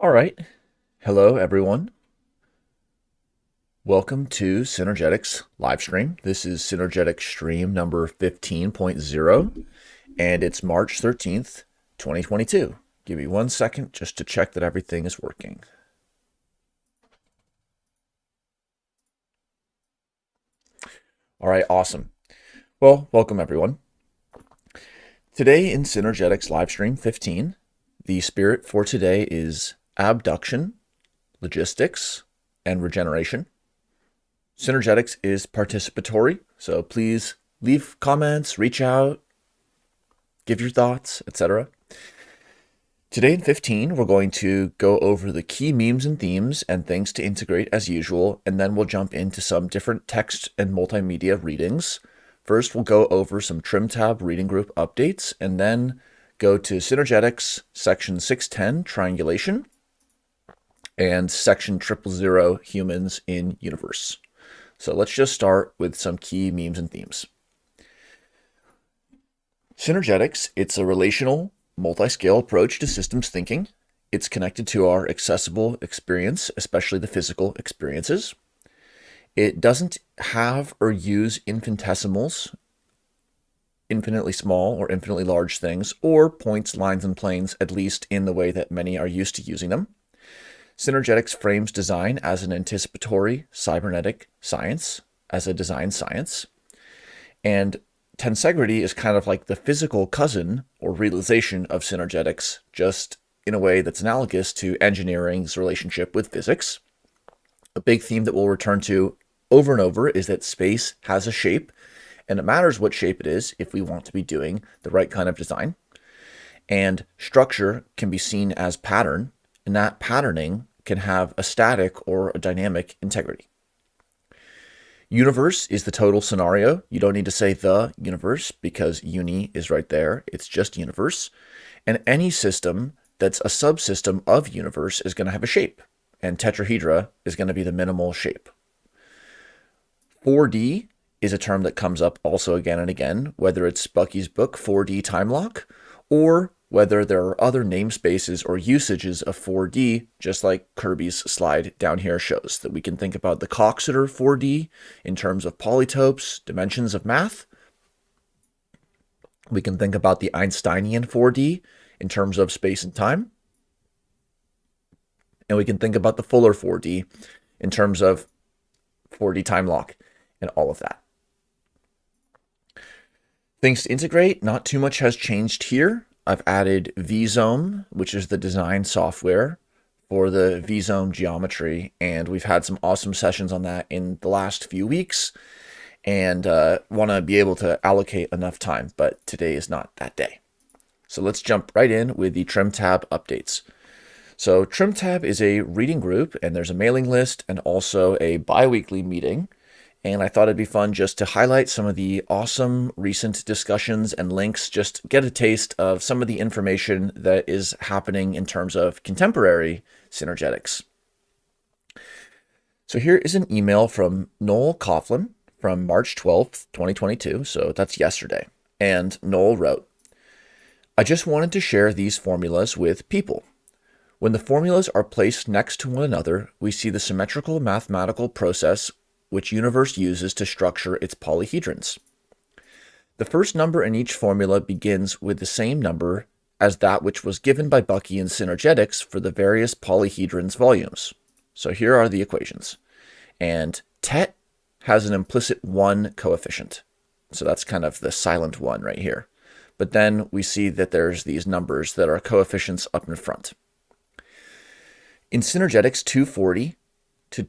All right. Hello, everyone. Welcome to Synergetics Livestream. This is Synergetics stream number 15.0, and it's March 13th, 2022. Give me 1 second just to check that everything is working. All right, awesome. Well, welcome, everyone. Today in Synergetics Livestream 15, the spirit for today is abduction, logistics, and regeneration. Synergetics is participatory, so please leave comments, reach out, give your thoughts, etc. Today in 15, we're going to go over the key memes and themes and things to integrate as usual, and then we'll jump into some different text and multimedia readings. First, we'll go over some Trimtab reading group updates, and then go to Synergetics section 610, Triangulation, and section 000, Humans in Universe. So let's just start with some key memes and themes. Synergetics, it's a relational, multi-scale approach to systems thinking. It's connected to our accessible experience, especially the physical experiences. It doesn't have or use infinitesimals, infinitely small or infinitely large things, or points, lines, and planes, at least in the way that many are used to using them. Synergetics frames design as an anticipatory cybernetic science, as a design science. And Tensegrity is kind of like the physical cousin or realization of Synergetics, just in a way that's analogous to engineering's relationship with physics. A big theme that we'll return to over and over is that space has a shape, and it matters what shape it is if we want to be doing the right kind of design. And structure can be seen as pattern, and that patterning can have a static or a dynamic integrity. Universe is the total scenario. You don't need to say the universe because uni is right there. It's just universe. And any system that's a subsystem of universe is going to have a shape. And tetrahedra is going to be the minimal shape. 4D is a term that comes up also again and again, whether it's Bucky's book 4D Time Lock, or whether there are other namespaces or usages of 4D, just like Kirby's slide down here shows, that we can think about the Coxeter 4D in terms of polytopes, dimensions of math. We can think about the Einsteinian 4D in terms of space and time. And we can think about the Fuller 4D in terms of 4D time lock and all of that. Things to integrate, not too much has changed here. I've added VZome, which is the design software for the VZome geometry, and we've had some awesome sessions on that in the last few weeks, and want to be able to allocate enough time, but today is not that day. So let's jump right in with the Trimtab updates. So Trimtab is a reading group, and there's a mailing list and also a bi-weekly meeting. And I thought it'd be fun just to highlight some of the awesome recent discussions and links, just get a taste of some of the information that is happening in terms of contemporary Synergetics. So here is an email from Noel Coughlin from March 12th, 2022. So that's yesterday. And Noel wrote, I just wanted to share these formulas with people. When the formulas are placed next to one another, we see the symmetrical mathematical process which universe uses to structure its polyhedrons. The first number in each formula begins with the same number as that which was given by Bucky in Synergetics for the various polyhedrons volumes. So here are the equations. And tet has an implicit 1 coefficient. So that's kind of the silent one right here. But then we see that there's these numbers that are coefficients up in front. In Synergetics 240 to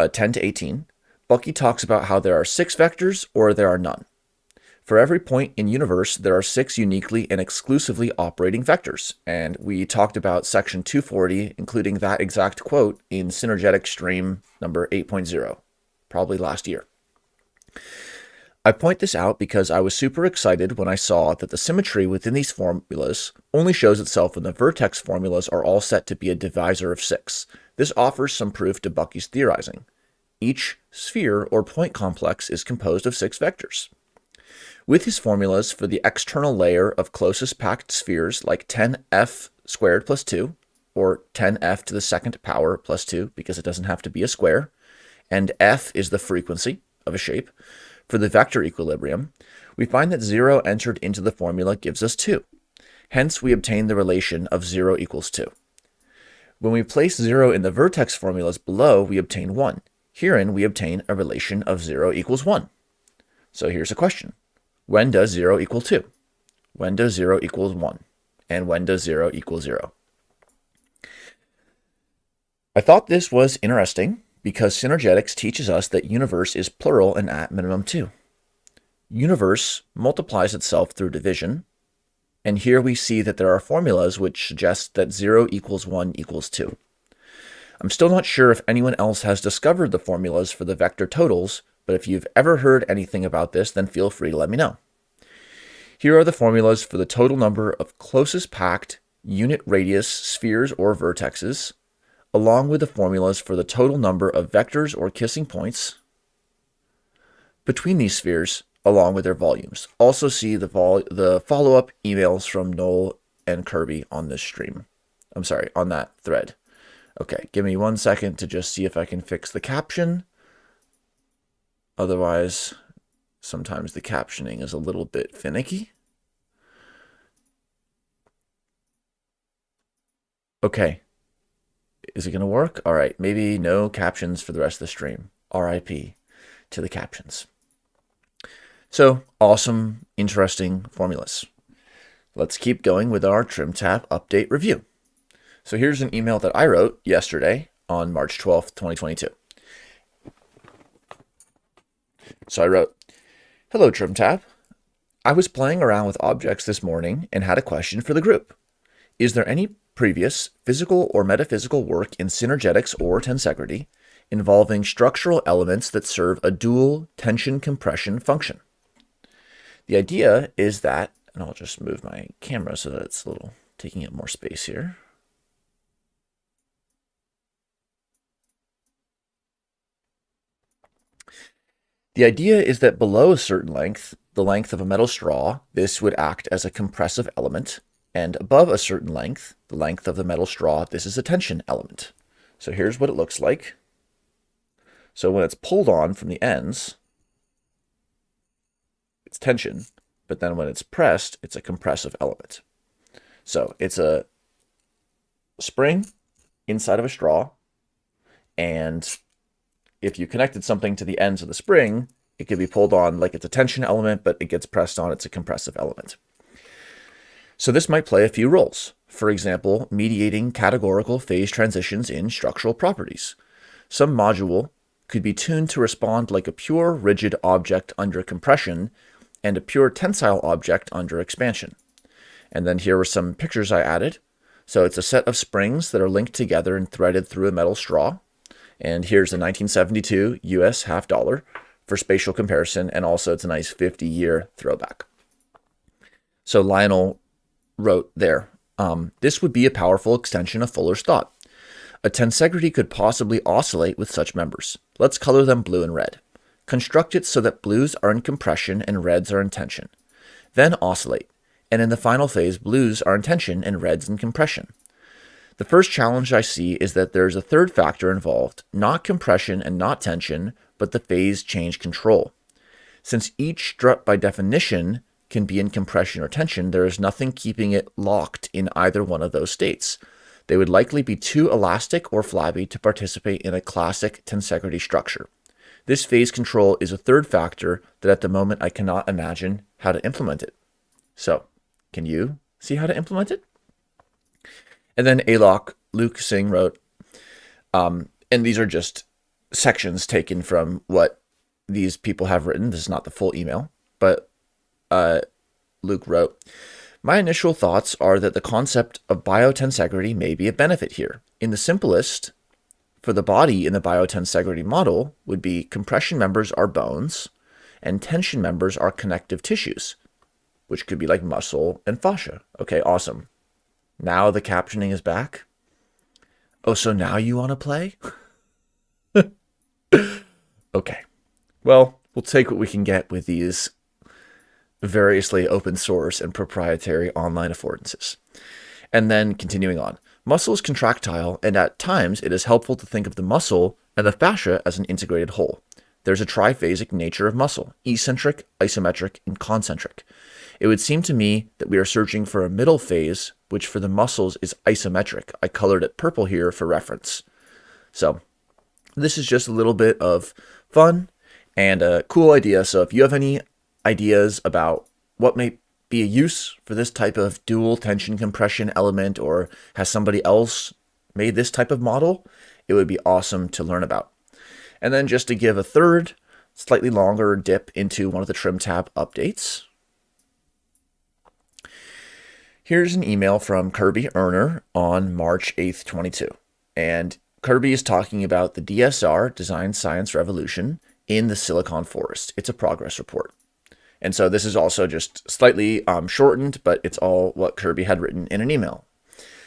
10 to 18, Bucky talks about how there are 6 vectors or there are none. For every point in universe, there are 6 uniquely and exclusively operating vectors. And we talked about section 240, including that exact quote in Synergetic stream number 8.0, probably last year. I point this out because I was super excited when I saw that the symmetry within these formulas only shows itself when the vertex formulas are all set to be a divisor of 6. This offers some proof to Bucky's theorizing. Each sphere or point complex is composed of 6 vectors. With his formulas for the external layer of closest packed spheres like 10f squared plus 2, or 10f to the second power plus 2, because it doesn't have to be a square, and f is the frequency of a shape, for the vector equilibrium, we find that 0 entered into the formula gives us 2. Hence, we obtain the relation of 0 equals 2. When we place 0 in the vertex formulas below, we obtain 1. Herein, we obtain a relation of 0 equals 1. So here's a question. When does 0 equal 2? When does 0 equal 1? And when does 0 equal 0? I thought this was interesting because Synergetics teaches us that universe is plural and at minimum 2. Universe multiplies itself through division, and here we see that there are formulas which suggest that 0 equals 1 equals 2. I'm still not sure if anyone else has discovered the formulas for the vector totals, but if you've ever heard anything about this, then feel free to let me know. Here are the formulas for the total number of closest packed unit radius spheres or vertexes, along with the formulas for the total number of vectors or kissing points between these spheres, along with their volumes. Also see the follow-up emails from Noel and Kirby on this stream. I'm sorry, on that thread. Okay, give me 1 second to just see if I can fix the caption. Otherwise, sometimes the captioning is a little bit finicky. Okay. Is it going to work? All right, maybe no captions for the rest of the stream. RIP to the captions. So, awesome, interesting formulas. Let's keep going with our Trimtab update review. So here's an email that I wrote yesterday on March 12th, 2022. So I wrote, "Hello, Trimtab. I was playing around with objects this morning and had a question for the group. Is there any previous physical or metaphysical work in Synergetics or Tensegrity involving structural elements that serve a dual tension compression function? The idea is that," and I'll just move my camera so that it's a little taking up more space here. The idea is that below a certain length, the length of a metal straw, this would act as a compressive element, and above a certain length, the length of the metal straw, this is a tension element. So here's what it looks like. So when it's pulled on from the ends, it's tension, but then when it's pressed, it's a compressive element. So it's a spring inside of a straw, and if you connected something to the ends of the spring, it could be pulled on like it's a tension element, but it gets pressed on, it's a compressive element. So this might play a few roles. For example, mediating categorical phase transitions in structural properties. Some module could be tuned to respond like a pure rigid object under compression and a pure tensile object under expansion. And then here were some pictures I added. So it's a set of springs that are linked together and threaded through a metal straw. And here's a 1972 US half dollar for spatial comparison, and also it's a nice 50-year throwback. So Lionel wrote there, this would be a powerful extension of Fuller's thought. A tensegrity could possibly oscillate with such members. Let's color them blue and red. Construct it so that blues are in compression and reds are in tension. Then oscillate, and in the final phase, blues are in tension and reds in compression. The first challenge I see is that there's a third factor involved, not compression and not tension, but the phase change control. Since each strut by definition can be in compression or tension, there is nothing keeping it locked in either one of those states. They would likely be too elastic or flabby to participate in a classic tensegrity structure. This phase control is a third factor that at the moment I cannot imagine how to implement it. So, can you see how to implement it? And then Alok Luke Singh wrote, and these are just sections taken from what these people have written. This is not the full email, but Luke wrote, my initial thoughts are that the concept of biotensegrity may be a benefit here. In the simplest, for the body in the biotensegrity model would be compression members are bones and tension members are connective tissues, which could be like muscle and fascia. Okay, awesome. Now the captioning is back. Oh, so now you want to play? Okay. Well, we'll take what we can get with these variously open source and proprietary online affordances. And then continuing on. Muscle is contractile, and at times it is helpful to think of the muscle and the fascia as an integrated whole. There's a triphasic nature of muscle, eccentric, isometric, and concentric. It would seem to me that we are searching for a middle phase, which for the muscles is isometric. I colored it purple here for reference. So this is just a little bit of fun and a cool idea. So if you have any ideas about what may be a use for this type of dual tension compression element, or has somebody else made this type of model, it would be awesome to learn about. And then just to give a third, slightly longer dip into one of the Trimtab updates. Here's an email from Kirby Arner on March 8th, 22. And Kirby is talking about the DSR, Design Science Revolution, in the Silicon Forest. It's a progress report. And so this is also just slightly shortened, but it's all what Kirby had written in an email.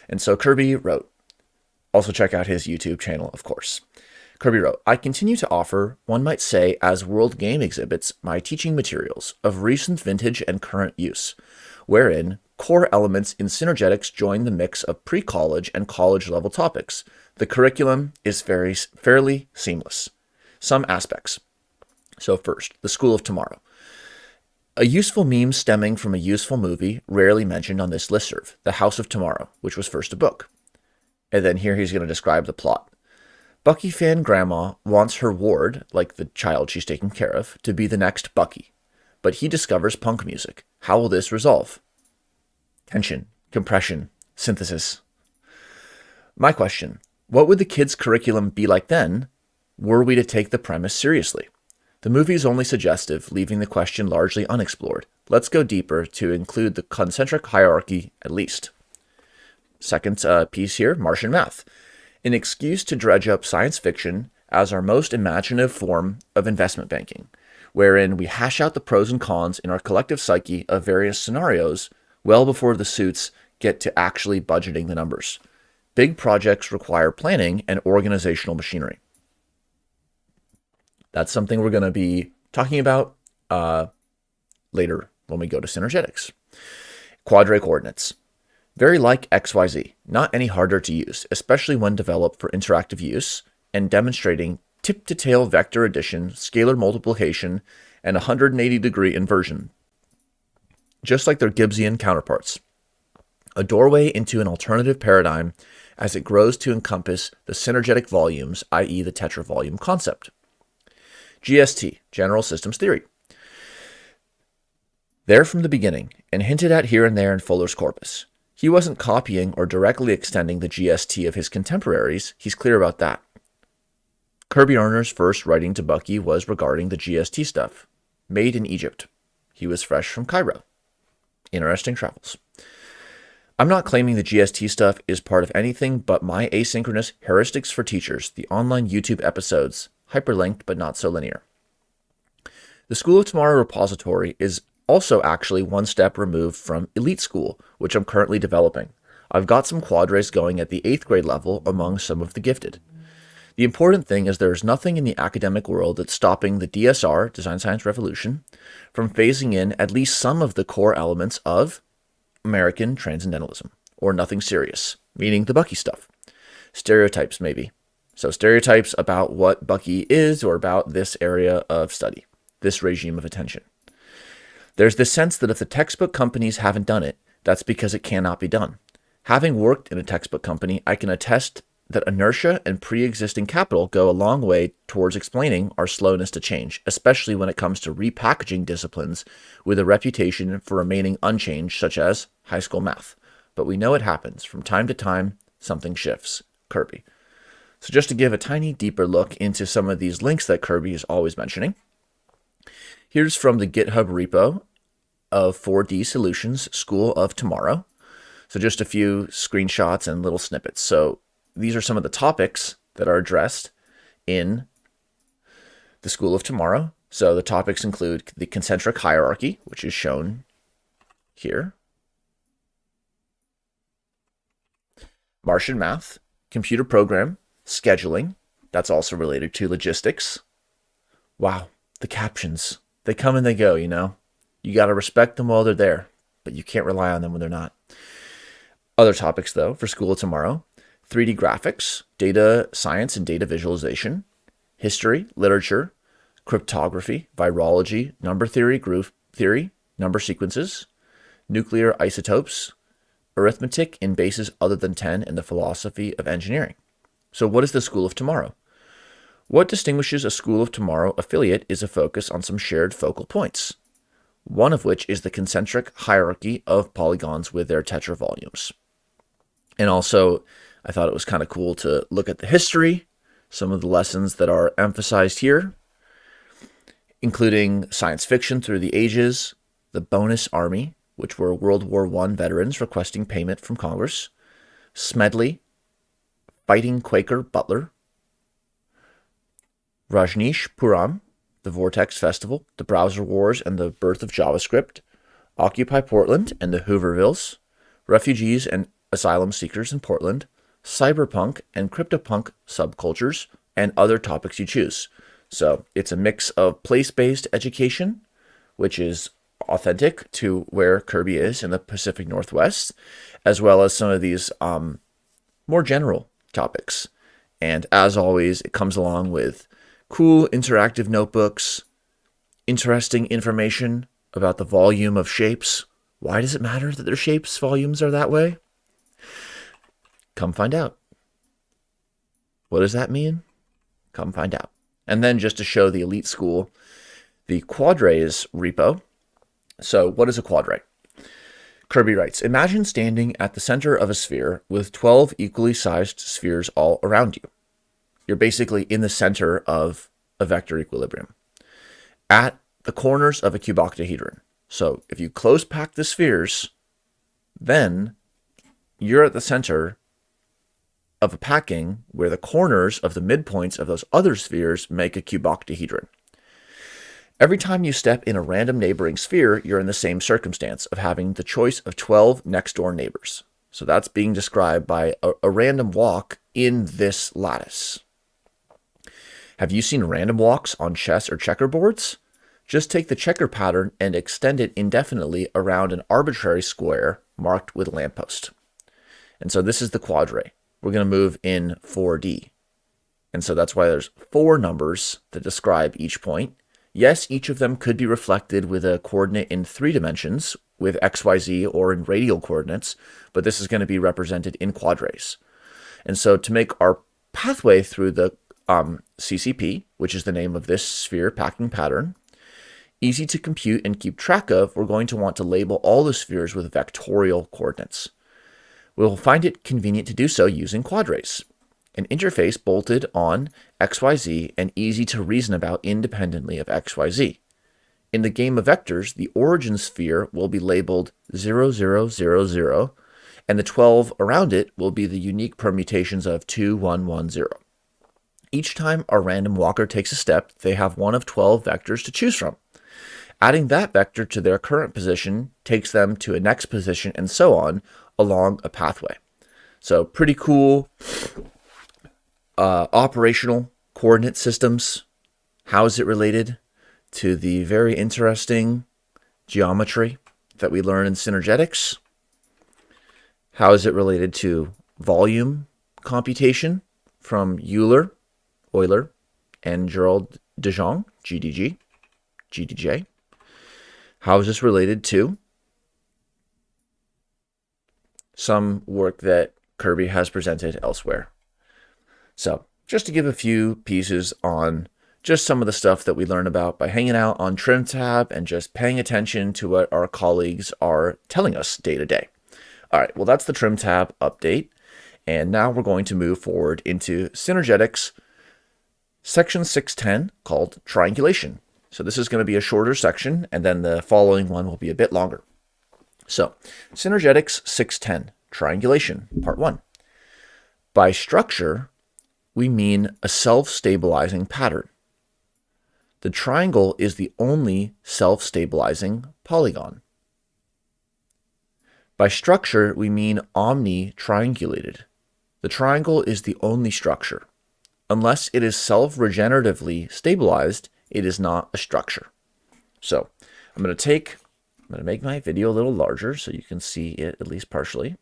And so Kirby wrote, also check out his YouTube channel, of course. Kirby wrote, I continue to offer, one might say, as World Game exhibits, my teaching materials of recent vintage and current use, wherein core elements in Synergetics join the mix of pre-college and college-level topics. The curriculum is fairly seamless. Some aspects. So first, the School of Tomorrow. A useful meme stemming from a useful movie, rarely mentioned on this listserv, The House of Tomorrow, which was first a book. And then here he's going to describe the plot. Bucky fan grandma wants her ward, like the child she's taking care of, to be the next Bucky. But he discovers punk music. How will this resolve? Tension, compression, synthesis. My question, what would the kids' curriculum be like then, were we to take the premise seriously? The movie is only suggestive, leaving the question largely unexplored. Let's go deeper to include the concentric hierarchy at least. Second piece here, Martian math. An excuse to dredge up science fiction as our most imaginative form of investment banking, wherein we hash out the pros and cons in our collective psyche of various scenarios well before the suits get to actually budgeting the numbers. Big projects require planning and organizational machinery. That's something we're going to be talking about later when we go to Synergetics. Quadratic coordinates. Very like XYZ, not any harder to use, especially when developed for interactive use and demonstrating tip-to-tail vector addition, scalar multiplication, and 180-degree inversion, just like their Gibbsian counterparts. A doorway into an alternative paradigm as it grows to encompass the synergetic volumes, i.e. the tetravolume concept. GST, General Systems Theory. There from the beginning, and hinted at here and there in Fuller's corpus. He wasn't copying or directly extending the GST of his contemporaries, he's clear about that. Kirby Arner's first writing to Bucky was regarding the GST stuff. Made in Egypt. He was fresh from Cairo. Interesting travels. I'm not claiming the GST stuff is part of anything but my asynchronous Heuristics for Teachers, the online YouTube episodes, hyperlinked but not so linear. The School of Tomorrow repository is also actually one step removed from Elite School, which I'm currently developing. I've got some quadrays going at the 8th grade level among some of the gifted. The important thing is there's nothing in the academic world that's stopping the DSR, Design Science Revolution, from phasing in at least some of the core elements of American transcendentalism, or nothing serious, meaning the Bucky stuff. Stereotypes, maybe. So stereotypes about what Bucky is or about this area of study, this regime of attention. There's this sense that if the textbook companies haven't done it, that's because it cannot be done. Having worked in a textbook company, I can attest that inertia and pre-existing capital go a long way towards explaining our slowness to change, especially when it comes to repackaging disciplines with a reputation for remaining unchanged, such as high school math. But we know it happens. From time to time, something shifts. Kirby. So just to give a tiny deeper look into some of these links that Kirby is always mentioning, here's from the GitHub repo of 4D Solutions School of Tomorrow. So just a few screenshots and little snippets. So these are some of the topics that are addressed in the School of Tomorrow. So the topics include the concentric hierarchy, which is shown here, Martian math, computer program, scheduling. That's also related to logistics. Wow, the captions. They come and they go, you know. You got to respect them while they're there, but you can't rely on them when they're not. Other topics, though, for school tomorrow: 3D graphics, data science and data visualization, history, literature, cryptography, virology, number theory, group theory, number sequences, nuclear isotopes, arithmetic in bases other than 10, and the philosophy of engineering. So what is the School of Tomorrow? What distinguishes a School of Tomorrow affiliate is a focus on some shared focal points, one of which is the concentric hierarchy of polygons with their tetravolumes. And also, I thought it was kind of cool to look at the history, some of the lessons that are emphasized here, including science fiction through the ages, the Bonus Army, which were World War I veterans requesting payment from Congress, Smedley, fighting Quaker butler, Rajneesh Puram, the Vortex Festival, the Browser Wars and the birth of JavaScript, Occupy Portland and the Hoovervilles, refugees and asylum seekers in Portland, cyberpunk and cryptopunk subcultures, and other topics you choose. So it's a mix of place-based education, which is authentic to where Kirby is in the Pacific Northwest, as well as some of these more general topics. And as always, it comes along with cool interactive notebooks, interesting information about the volume of shapes. Why does it matter that their shapes, volumes are that way? Come find out. What does that mean? Come find out. And then just to show the elite school, the quadrays repo. So what is a quadray? Kirby writes, imagine standing at the center of a sphere with 12 equally sized spheres all around you. You're basically in the center of a vector equilibrium at the corners of a cuboctahedron. So if you close pack the spheres, then you're at the center of a packing where the corners of the midpoints of those other spheres make a cuboctahedron. Every time you step in a random neighboring sphere, you're in the same circumstance of having the choice of 12 next-door neighbors. So that's being described by a random walk in this lattice. Have you seen random walks on chess or checkerboards? Just take the checker pattern and extend it indefinitely around an arbitrary square marked with a lamppost. And so this is the quadray. We're going to move in 4D. And so that's why there's 4 numbers that describe each point. Yes, each of them could be reflected with a coordinate in 3 dimensions, with XYZ or in radial coordinates, but this is going to be represented in quadrays. And so to make our pathway through the CCP, which is the name of this sphere packing pattern, easy to compute and keep track of, we're going to want to label all the spheres with vectorial coordinates. We'll find it convenient to do so using quadrays, an interface bolted on XYZ and easy to reason about independently of XYZ. In the game of vectors, the origin sphere will be labeled 0, 0, 0, 0, and the 12 around it will be the unique permutations of 2, 1, 1, 0. Each time our random walker takes a step, they have one of 12 vectors to choose from. Adding that vector to their current position takes them to a next position and so on along a pathway. So pretty cool operational coordinate systems. How is it related to the very interesting geometry that we learn in Synergetics? How is it related to volume computation from Euler, and Gerald de Jong, GDJ? How is this related to some work that Kirby has presented elsewhere? So just to give a few pieces on just some of the stuff that we learn about by hanging out on Trimtab and just paying attention to what our colleagues are telling us day to day. All right, well, that's the Trimtab update. And now we're going to move forward into Synergetics section 610 called Triangulation. So this is going to be a shorter section, and then the following one will be a bit longer. So Synergetics 610, Triangulation, Part 1. By structure, we mean a self-stabilizing pattern. The triangle is the only self-stabilizing polygon. By structure, we mean omni-triangulated. The triangle is the only structure. Unless it is self-regeneratively stabilized, it is not a structure. So I'm going to make my video a little larger so you can see it at least partially.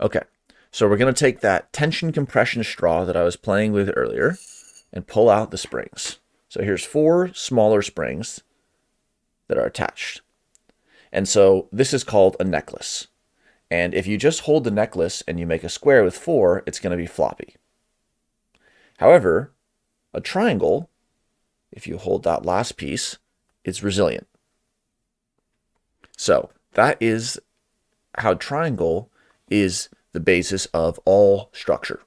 Okay, so we're going to take that tension compression straw that I was playing with earlier and pull out the springs. So here's 4 smaller springs that are attached. And so this is called a necklace. And if you just hold the necklace and you make a square with 4, it's going to be floppy. However, a triangle, if you hold that last piece, it's resilient. So that is how triangle is the basis of all structure.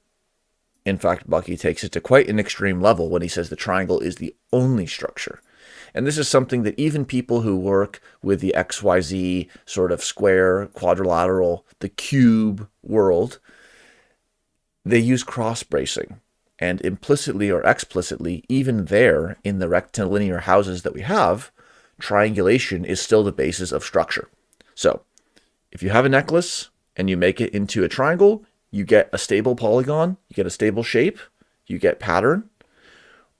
In fact, Bucky takes it to quite an extreme level when he says the triangle is the only structure. And this is something that even people who work with the XYZ sort of square, quadrilateral, the cube world, they use cross bracing. And implicitly or explicitly, even there in the rectilinear houses that we have, triangulation is still the basis of structure. So if you have a necklace and you make it into a triangle, you get a stable polygon, you get a stable shape, you get pattern,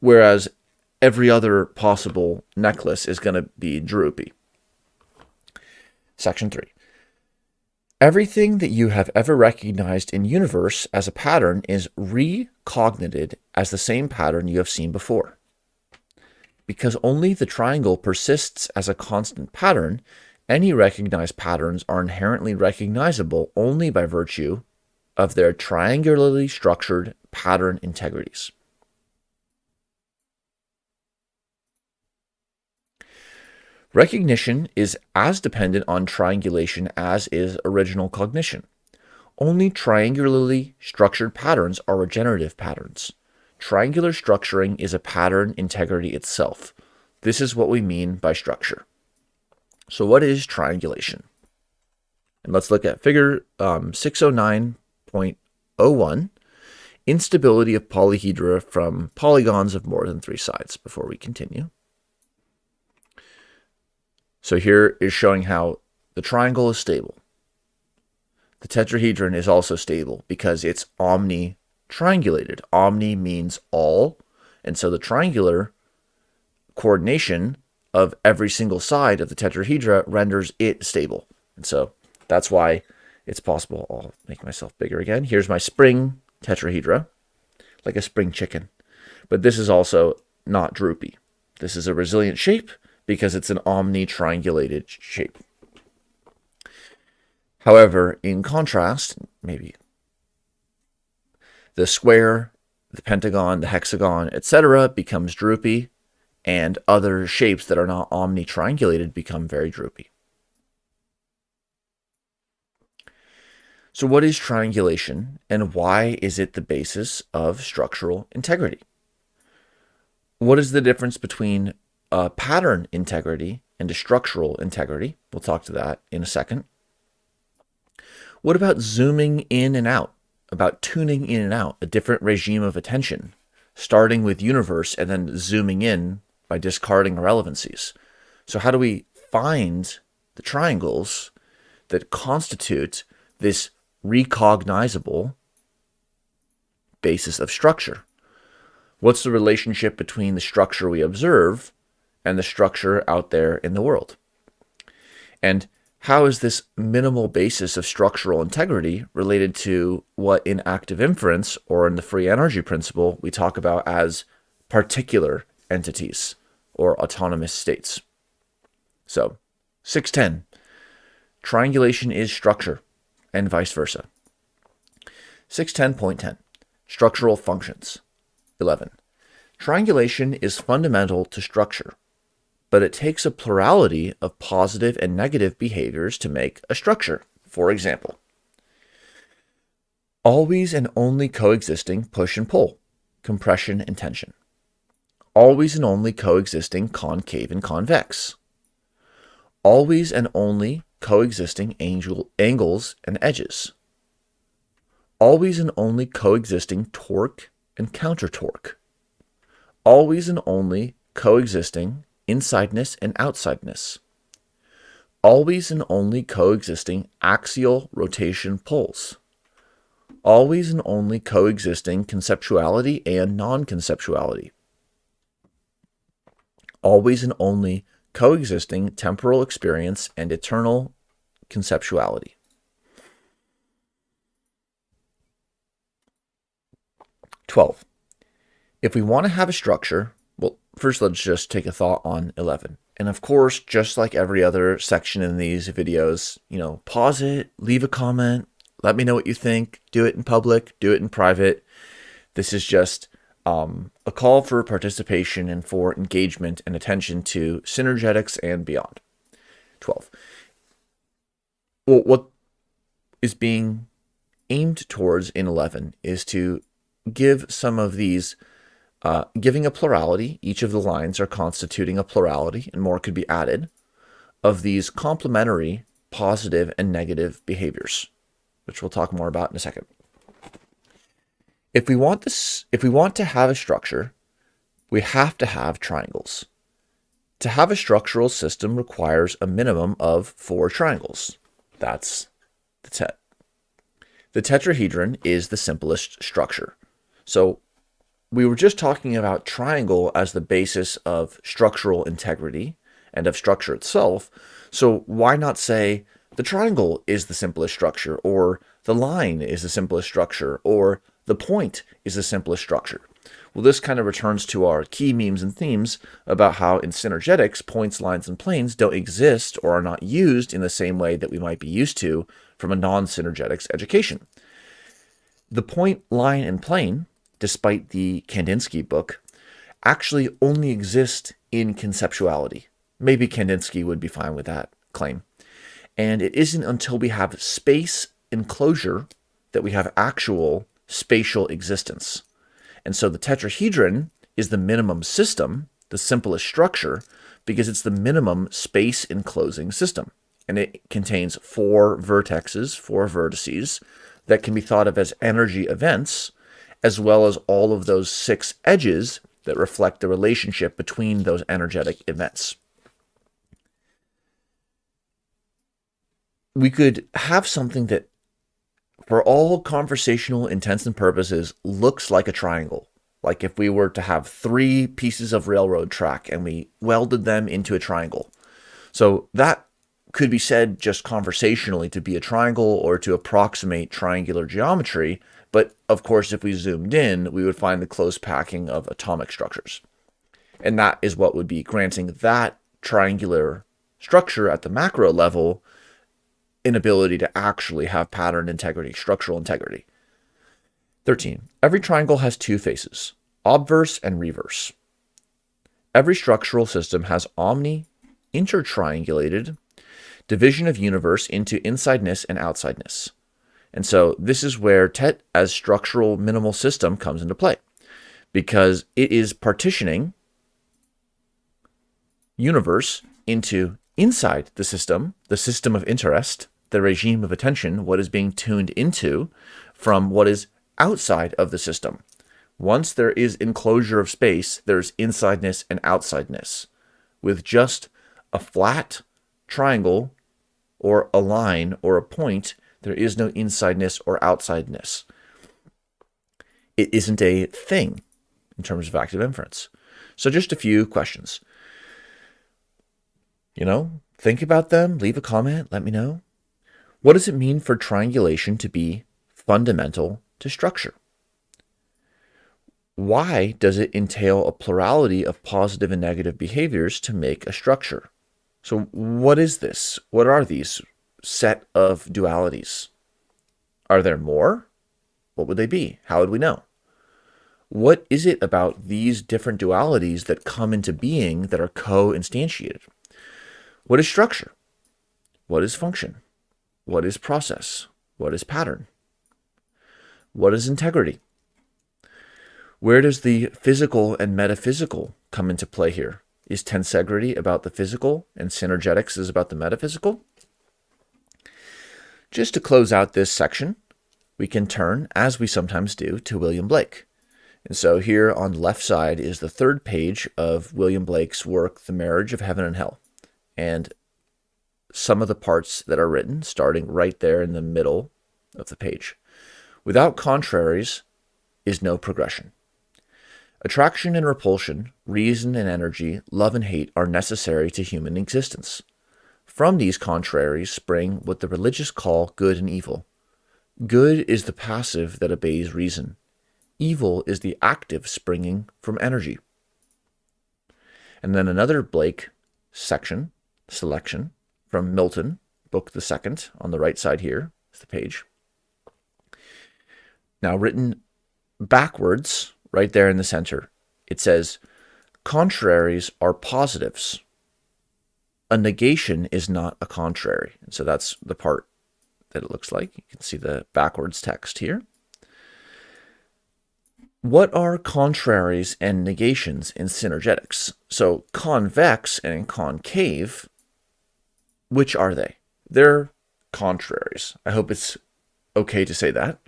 whereas every other possible necklace is going to be droopy. Section 3. Everything that you have ever recognized in universe as a pattern is recognited as the same pattern you have seen before. Because only the triangle persists as a constant pattern, any recognized patterns are inherently recognizable only by virtue of their triangularly structured pattern integrities. Recognition is as dependent on triangulation as is original cognition. Only triangularly structured patterns are regenerative patterns. Triangular structuring is a pattern integrity itself. This is what we mean by structure. So what is triangulation? And let's look at figure 609.01, instability of polyhedra from polygons of more than 3 sides, before we continue. So here is showing how the triangle is stable. The tetrahedron is also stable because it's omni-triangulated. Omni means all, and so the triangular coordination of every single side of the tetrahedra renders it stable. And so that's why it's possible. I'll make myself bigger again. Here's my spring tetrahedra, like a spring chicken. But this is also not droopy. This is a resilient shape because it's an omni-triangulated shape. However, in contrast, maybe the square, the pentagon, the hexagon, etc. becomes droopy, and other shapes that are not omni-triangulated become very droopy. So what is triangulation, and why is it the basis of structural integrity? What is the difference between a pattern integrity and a structural integrity? We'll talk to that in a second. What about zooming in and out? About tuning in and out, a different regime of attention, starting with universe and then zooming in by discarding irrelevancies. So how do we find the triangles that constitute this recognizable basis of structure? What's the relationship between the structure we observe and the structure out there in the world? And how is this minimal basis of structural integrity related to what in active inference or in the free energy principle we talk about as particular entities or autonomous states? So 610, triangulation is structure and vice versa. 610.10, structural functions. 11, triangulation is fundamental to structure, but it takes a plurality of positive and negative behaviors to make a structure. For example, always and only coexisting push and pull, compression and tension. Always and only coexisting concave and convex. Always and only coexisting angles and edges. Always and only coexisting torque and counter torque. Always and only coexisting insideness and outsideness. Always and only coexisting axial rotation pulls. Always and only coexisting conceptuality and non-conceptuality. Always and only coexisting temporal experience and eternal conceptuality. 12. If we want to have a structure, well, first let's just take a thought on 11. And of course, just like every other section in these videos, pause it, leave a comment, let me know what you think, do it in public, do it in private. This is just a call for participation and for engagement and attention to Synergetics and beyond. 12. Well, what is being aimed towards in 11 is to give some of these, giving a plurality. Each of the lines are constituting a plurality, and more could be added, of these complementary positive and negative behaviors, which we'll talk more about in a second. If we want to have a structure, we have to have triangles. To have a structural system requires a minimum of 4 triangles. That's the tetrahedron is the simplest structure. So we were just talking about triangle as the basis of structural integrity and of structure itself. So why not say the triangle is the simplest structure, or the line is the simplest structure, or the point is the simplest structure? Well, this kind of returns to our key memes and themes about how in Synergetics, points, lines, and planes don't exist or are not used in the same way that we might be used to from a non-Synergetics education. The point, line, and plane, despite the Kandinsky book, actually only exist in conceptuality. Maybe Kandinsky would be fine with that claim. And it isn't until we have space enclosure that we have actual spatial existence. And so the tetrahedron is the minimum system, the simplest structure, because it's the minimum space enclosing system. And it contains 4 vertexes, 4 vertices that can be thought of as energy events, as well as all of those 6 edges that reflect the relationship between those energetic events. We could have something that, for all conversational intents and purposes, looks like a triangle. Like if we were to have 3 pieces of railroad track and we welded them into a triangle. So that could be said just conversationally to be a triangle or to approximate triangular geometry. But of course, if we zoomed in, we would find the close packing of atomic structures. And that is what would be granting that triangular structure at the macro level an ability to actually have pattern integrity, structural integrity. 13. Every triangle has 2 faces, obverse and reverse. Every structural system has intertriangulated division of universe into insideness and outsideness. And so this is where TET as structural minimal system comes into play, because it is partitioning universe into inside the system of interest, the regime of attention, what is being tuned into, from what is outside of the system. Once there is enclosure of space, there's insideness and outsideness. With just a flat triangle or a line or a point, there is no insideness or outsideness. It isn't a thing in terms of active inference. So just a few questions. Think about them, leave a comment, let me know. What does it mean for triangulation to be fundamental to structure? Why does it entail a plurality of positive and negative behaviors to make a structure? So what is this? What are these set of dualities? Are there more? What would they be? How would we know? What is it about these different dualities that come into being that are co-instantiated? What is structure? What is function? What is process? What is pattern? What is integrity? Where does the physical and metaphysical come into play here? Is Tensegrity about the physical and Synergetics is about the metaphysical? Just to close out this section, we can turn, as we sometimes do, to William Blake. And so here on the left side is the 3rd page of William Blake's work, The Marriage of Heaven and Hell. And some of the parts that are written, starting right there in the middle of the page. Without contraries is no progression. Attraction and repulsion, reason and energy, love and hate are necessary to human existence. From these contraries spring what the religious call good and evil. Good is the passive that obeys reason. Evil is the active springing from energy. And then another Blake selection from Milton, book the second, on the right side here is the page. Now written backwards, right there in the center, it says, contraries are positives. A negation is not a contrary. And so that's the part that it looks like. You can see the backwards text here. What are contraries and negations in synergetics? So convex and concave, which are they? They're contraries. I hope it's okay to say that.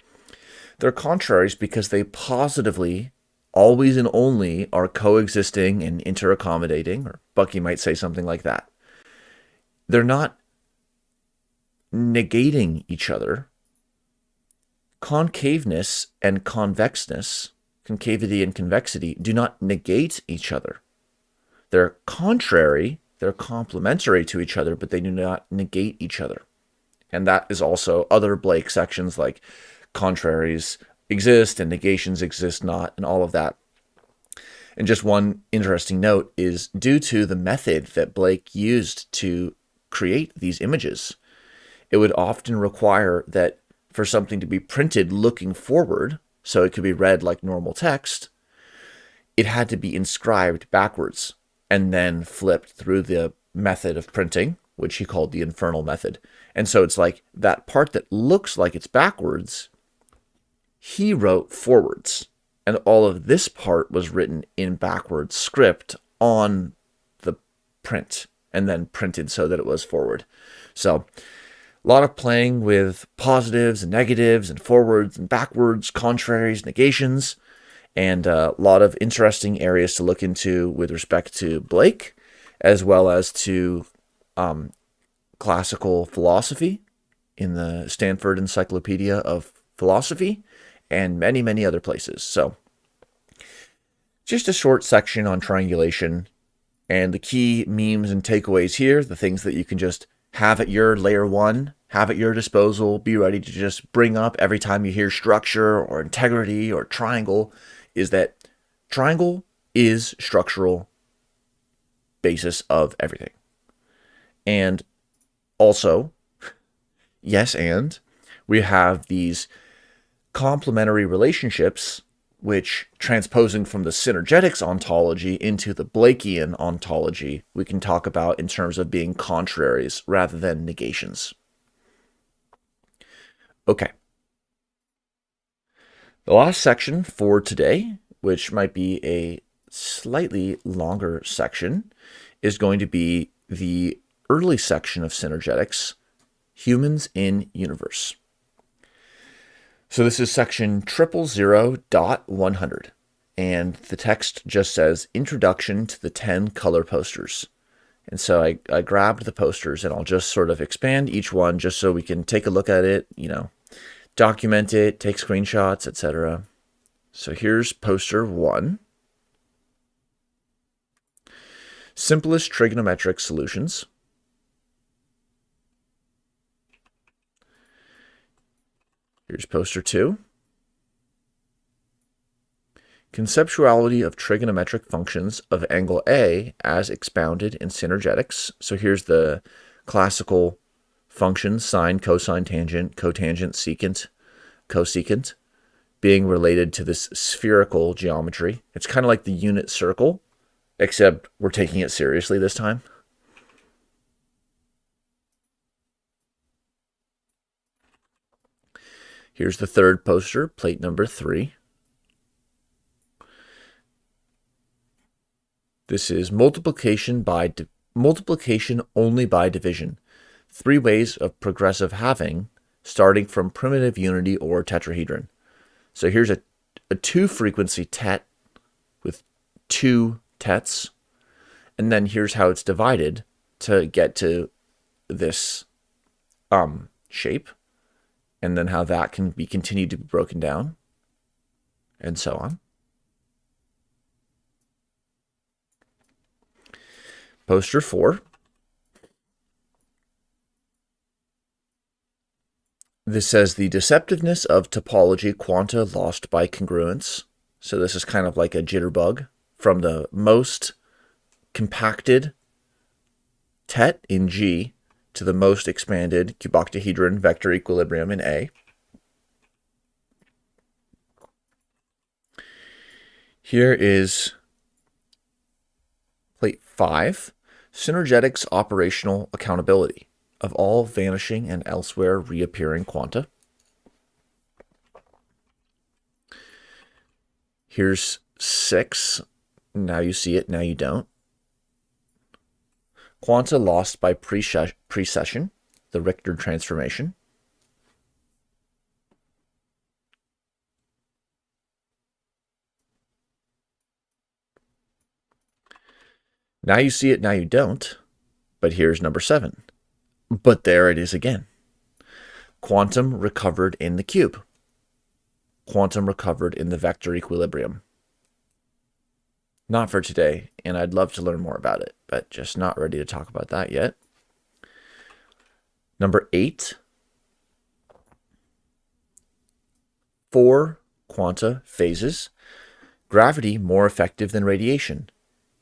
They're contraries because they positively, always and only, are coexisting and interaccommodating, or Bucky might say something like that. They're not negating each other. Concaveness and convexness, concavity and convexity, do not negate each other. They're contrary, they're complementary to each other, but they do not negate each other. And that is also other Blake sections, like contraries exist and negations exist not, and all of that. And just one interesting note is, due to the method that Blake used to create these images, it would often require that for something to be printed looking forward, so it could be read like normal text, it had to be inscribed backwards and then flipped through the method of printing, which he called the infernal method. And so it's like that part that looks like it's backwards, he wrote forwards. And all of this part was written in backwards script on the print and then printed so that it was forward. So a lot of playing with positives and negatives and forwards and backwards, contraries, negations, and a lot of interesting areas to look into with respect to Blake, as well as to classical philosophy in the Stanford Encyclopedia of Philosophy, and many, many other places. So just a short section on triangulation and the key memes and takeaways here, the things that you can just have at your layer one, have at your disposal, be ready to just bring up every time you hear structure or integrity or triangle, is that triangle is structural basis of everything. And also, yes, and we have these complementary relationships, which, transposing from the Synergetics ontology into the Blakean ontology, we can talk about in terms of being contraries rather than negations. Okay. The last section for today, which might be a slightly longer section, is going to be the early section of Synergetics, Humans in Universe. So this is section 000.100, and the text just says, Introduction to the 10 color posters. And so I grabbed the posters, and I'll just sort of expand each one just so we can take a look at it, document it, take screenshots, etc. So here's poster 1. Simplest trigonometric solutions. Here's poster 2. Conceptuality of trigonometric functions of angle A as expounded in Synergetics. So here's the classical functions, sine, cosine, tangent, cotangent, secant, cosecant, being related to this spherical geometry. It's kind of like the unit circle, except we're taking it seriously this time. Here's the third poster, plate number 3. This is multiplication only by division. 3 ways of progressive halving, starting from primitive unity or tetrahedron. So here's a 2-frequency tet with 2 tets, and then here's how it's divided to get to this shape, and then how that can be continued to be broken down, and so on. Poster 4. This says the deceptiveness of topology quanta lost by congruence. So this is kind of like a jitterbug from the most compacted tet in G to the most expanded cuboctahedron vector equilibrium in A. Here is plate 5, Synergetics operational accountability of all vanishing and elsewhere reappearing quanta. Here's 6, now you see it, now you don't. Quanta lost by precession, the Richter transformation. Now you see it, now you don't. But here's number 7. But there it is again. Quantum recovered in the cube. Quantum recovered in the vector equilibrium. Not for today, and I'd love to learn more about it, but just not ready to talk about that yet. Number 8. 4 quanta phases. Gravity more effective than radiation,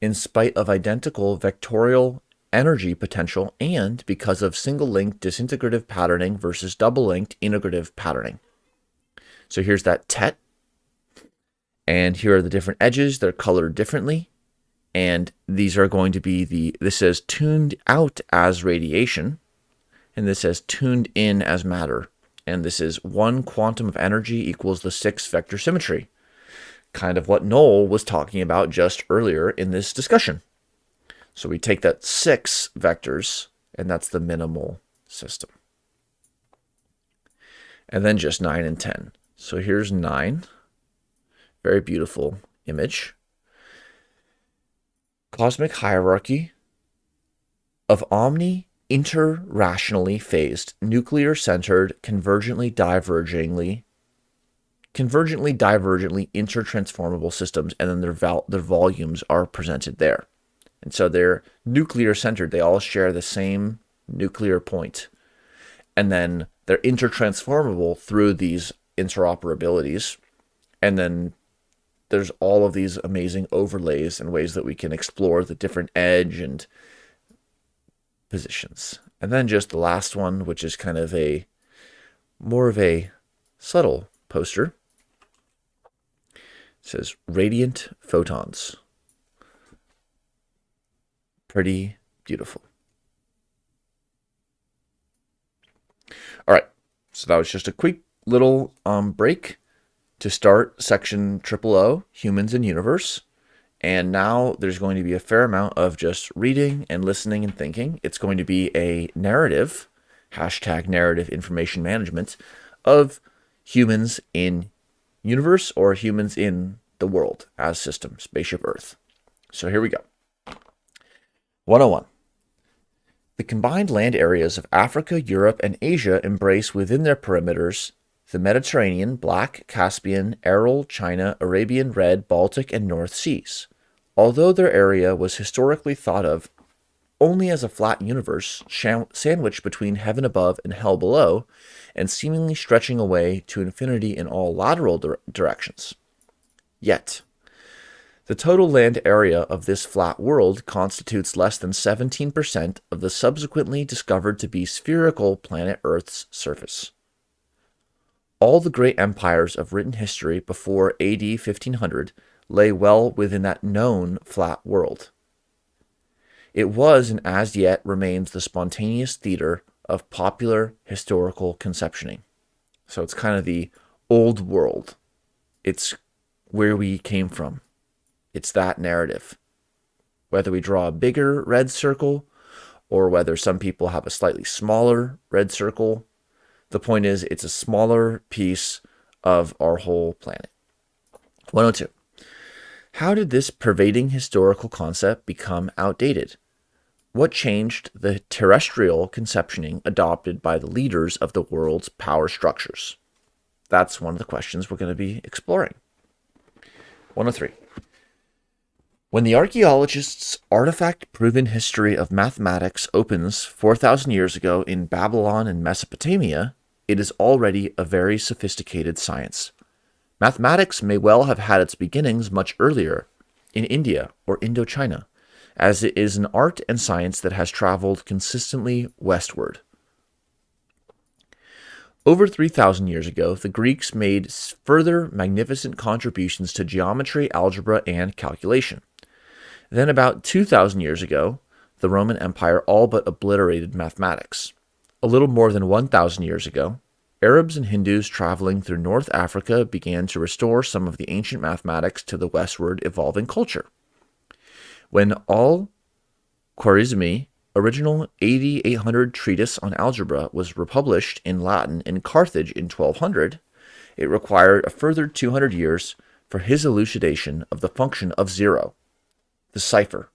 in spite of identical vectorial energy potential and because of single-linked disintegrative patterning versus double-linked integrative patterning. So here's that tet, and here are the different edges. They're colored differently, and these are going to be this says tuned out as radiation, and this says tuned in as matter, and this is 1 quantum of energy equals the 6 vector symmetry. Kind of what Noel was talking about just earlier in this discussion. So we take that 6 vectors, and that's the minimal system. And then just 9 and 10. So here's 9. Very beautiful image. Cosmic hierarchy of inter-rationally phased, nuclear-centered, convergently divergently intertransformable systems, and then their volumes are presented there. And so they're nuclear-centered. They all share the same nuclear point. And then they're intertransformable through these interoperabilities. And then there's all of these amazing overlays and ways that we can explore the different edge and positions. And then just the last one, which is kind of more of a subtle poster. It says radiant photons. Pretty beautiful. All right, so that was just a quick little break to start section 000, Humans and Universe. And now there's going to be a fair amount of just reading and listening and thinking. It's going to be a narrative, #narrative information management, of humans in universe or humans in the world as system, spaceship Earth. So here we go. 101. The combined land areas of Africa, Europe, and Asia embrace within their perimeters the Mediterranean, Black, Caspian, Aral, China, Arabian, Red, Baltic, and North Seas. Although their area was historically thought of only as a flat universe sandwiched between heaven above and hell below, and seemingly stretching away to infinity in all lateral directions. Yet, the total land area of this flat world constitutes less than 17% of the subsequently discovered to be spherical planet Earth's surface. All the great empires of written history before AD 1500 lay well within that known flat world. It was and as yet remains the spontaneous theater of popular historical conceptioning. So it's kind of the old world. It's where we came from. It's that narrative. Whether we draw a bigger red circle or whether some people have a slightly smaller red circle, the point is it's a smaller piece of our whole planet. 102. How did this pervading historical concept become outdated? What changed the terrestrial conceptioning adopted by the leaders of the world's power structures? That's one of the questions we're going to be exploring. 103. When the archaeologists' artifact-proven history of mathematics opens 4,000 years ago in Babylon and Mesopotamia, it is already a very sophisticated science. Mathematics may well have had its beginnings much earlier, in India or Indochina, as it is an art and science that has traveled consistently westward. Over 3,000 years ago, the Greeks made further magnificent contributions to geometry, algebra, and calculation. Then about 2,000 years ago, the Roman Empire all but obliterated mathematics. A little more than 1,000 years ago, Arabs and Hindus traveling through North Africa began to restore some of the ancient mathematics to the westward evolving culture. When Al-Khwarizmi original 8,800 treatise on algebra was republished in Latin in Carthage in 1200, it required a further 200 years for his elucidation of the function of zero, the cipher,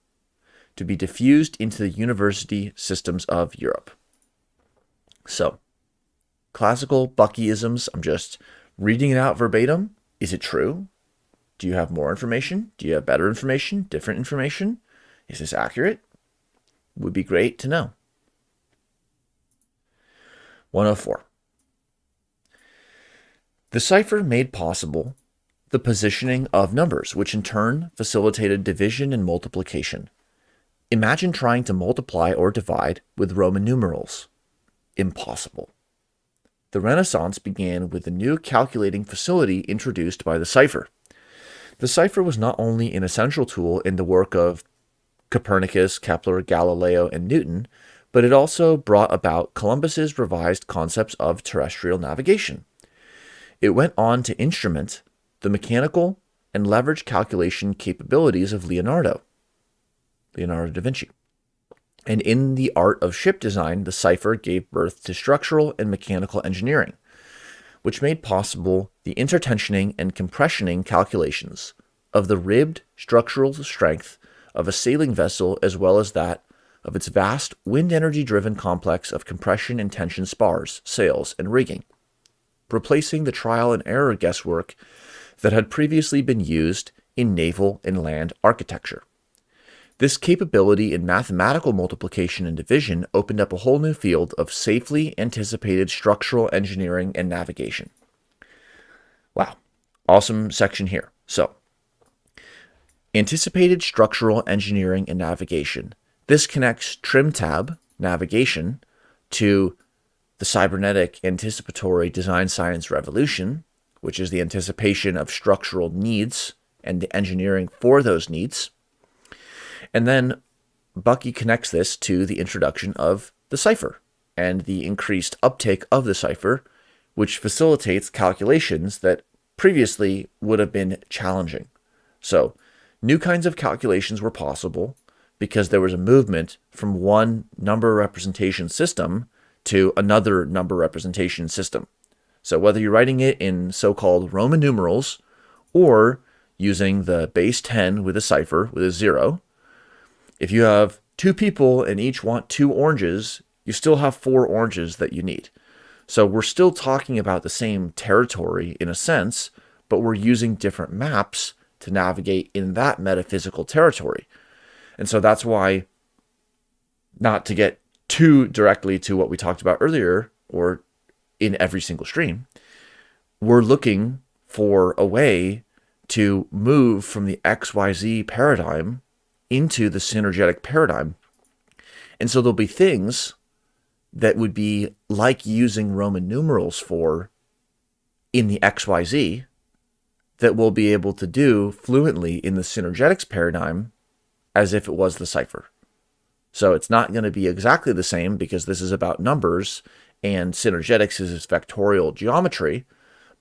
to be diffused into the university systems of Europe. So, classical Buckyisms, I'm just reading it out verbatim. Is it true? Do you have more information? Do you have better information? Different information? Is this accurate? Would be great to know. 104. The cipher made possible the positioning of numbers, which in turn facilitated division and multiplication. Imagine trying to multiply or divide with Roman numerals. Impossible. The Renaissance began with the new calculating facility introduced by the cipher. The cipher was not only an essential tool in the work of Copernicus, Kepler, Galileo, and Newton, but it also brought about Columbus's revised concepts of terrestrial navigation. It went on to instrument the mechanical and leverage calculation capabilities of Leonardo da Vinci. And in the art of ship design, the cipher gave birth to structural and mechanical engineering, which made possible the intertensioning and compressioning calculations of the ribbed structural strength of a sailing vessel as well as that of its vast wind energy-driven complex of compression and tension spars, sails, and rigging, replacing the trial and error guesswork that had previously been used in naval and land architecture. This capability in mathematical multiplication and division opened up a whole new field of safely anticipated structural engineering and navigation. Wow, awesome section here. So, anticipated structural engineering and navigation. This connects Trimtab navigation to the cybernetic anticipatory design science revolution, which is the anticipation of structural needs and the engineering for those needs. And then Bucky connects this to the introduction of the cipher and the increased uptake of the cipher, which facilitates calculations that previously would have been challenging. So, new kinds of calculations were possible because there was a movement from one number representation system to another number representation system. So whether you're writing it in so-called Roman numerals or using the base 10 with a cipher with a 0, if you have two people and each want 2 oranges, you still have 4 oranges that you need. So we're still talking about the same territory in a sense, but we're using different maps to navigate in that metaphysical territory. And so that's why, not to get too directly to what we talked about earlier, or in every single stream, we're looking for a way to move from the XYZ paradigm into the synergetic paradigm. And so there'll be things that would be like using Roman numerals for in the XYZ that we'll be able to do fluently in the synergetics paradigm as if it was the cipher. So it's not going to be exactly the same because this is about numbers and synergetics is vectorial geometry,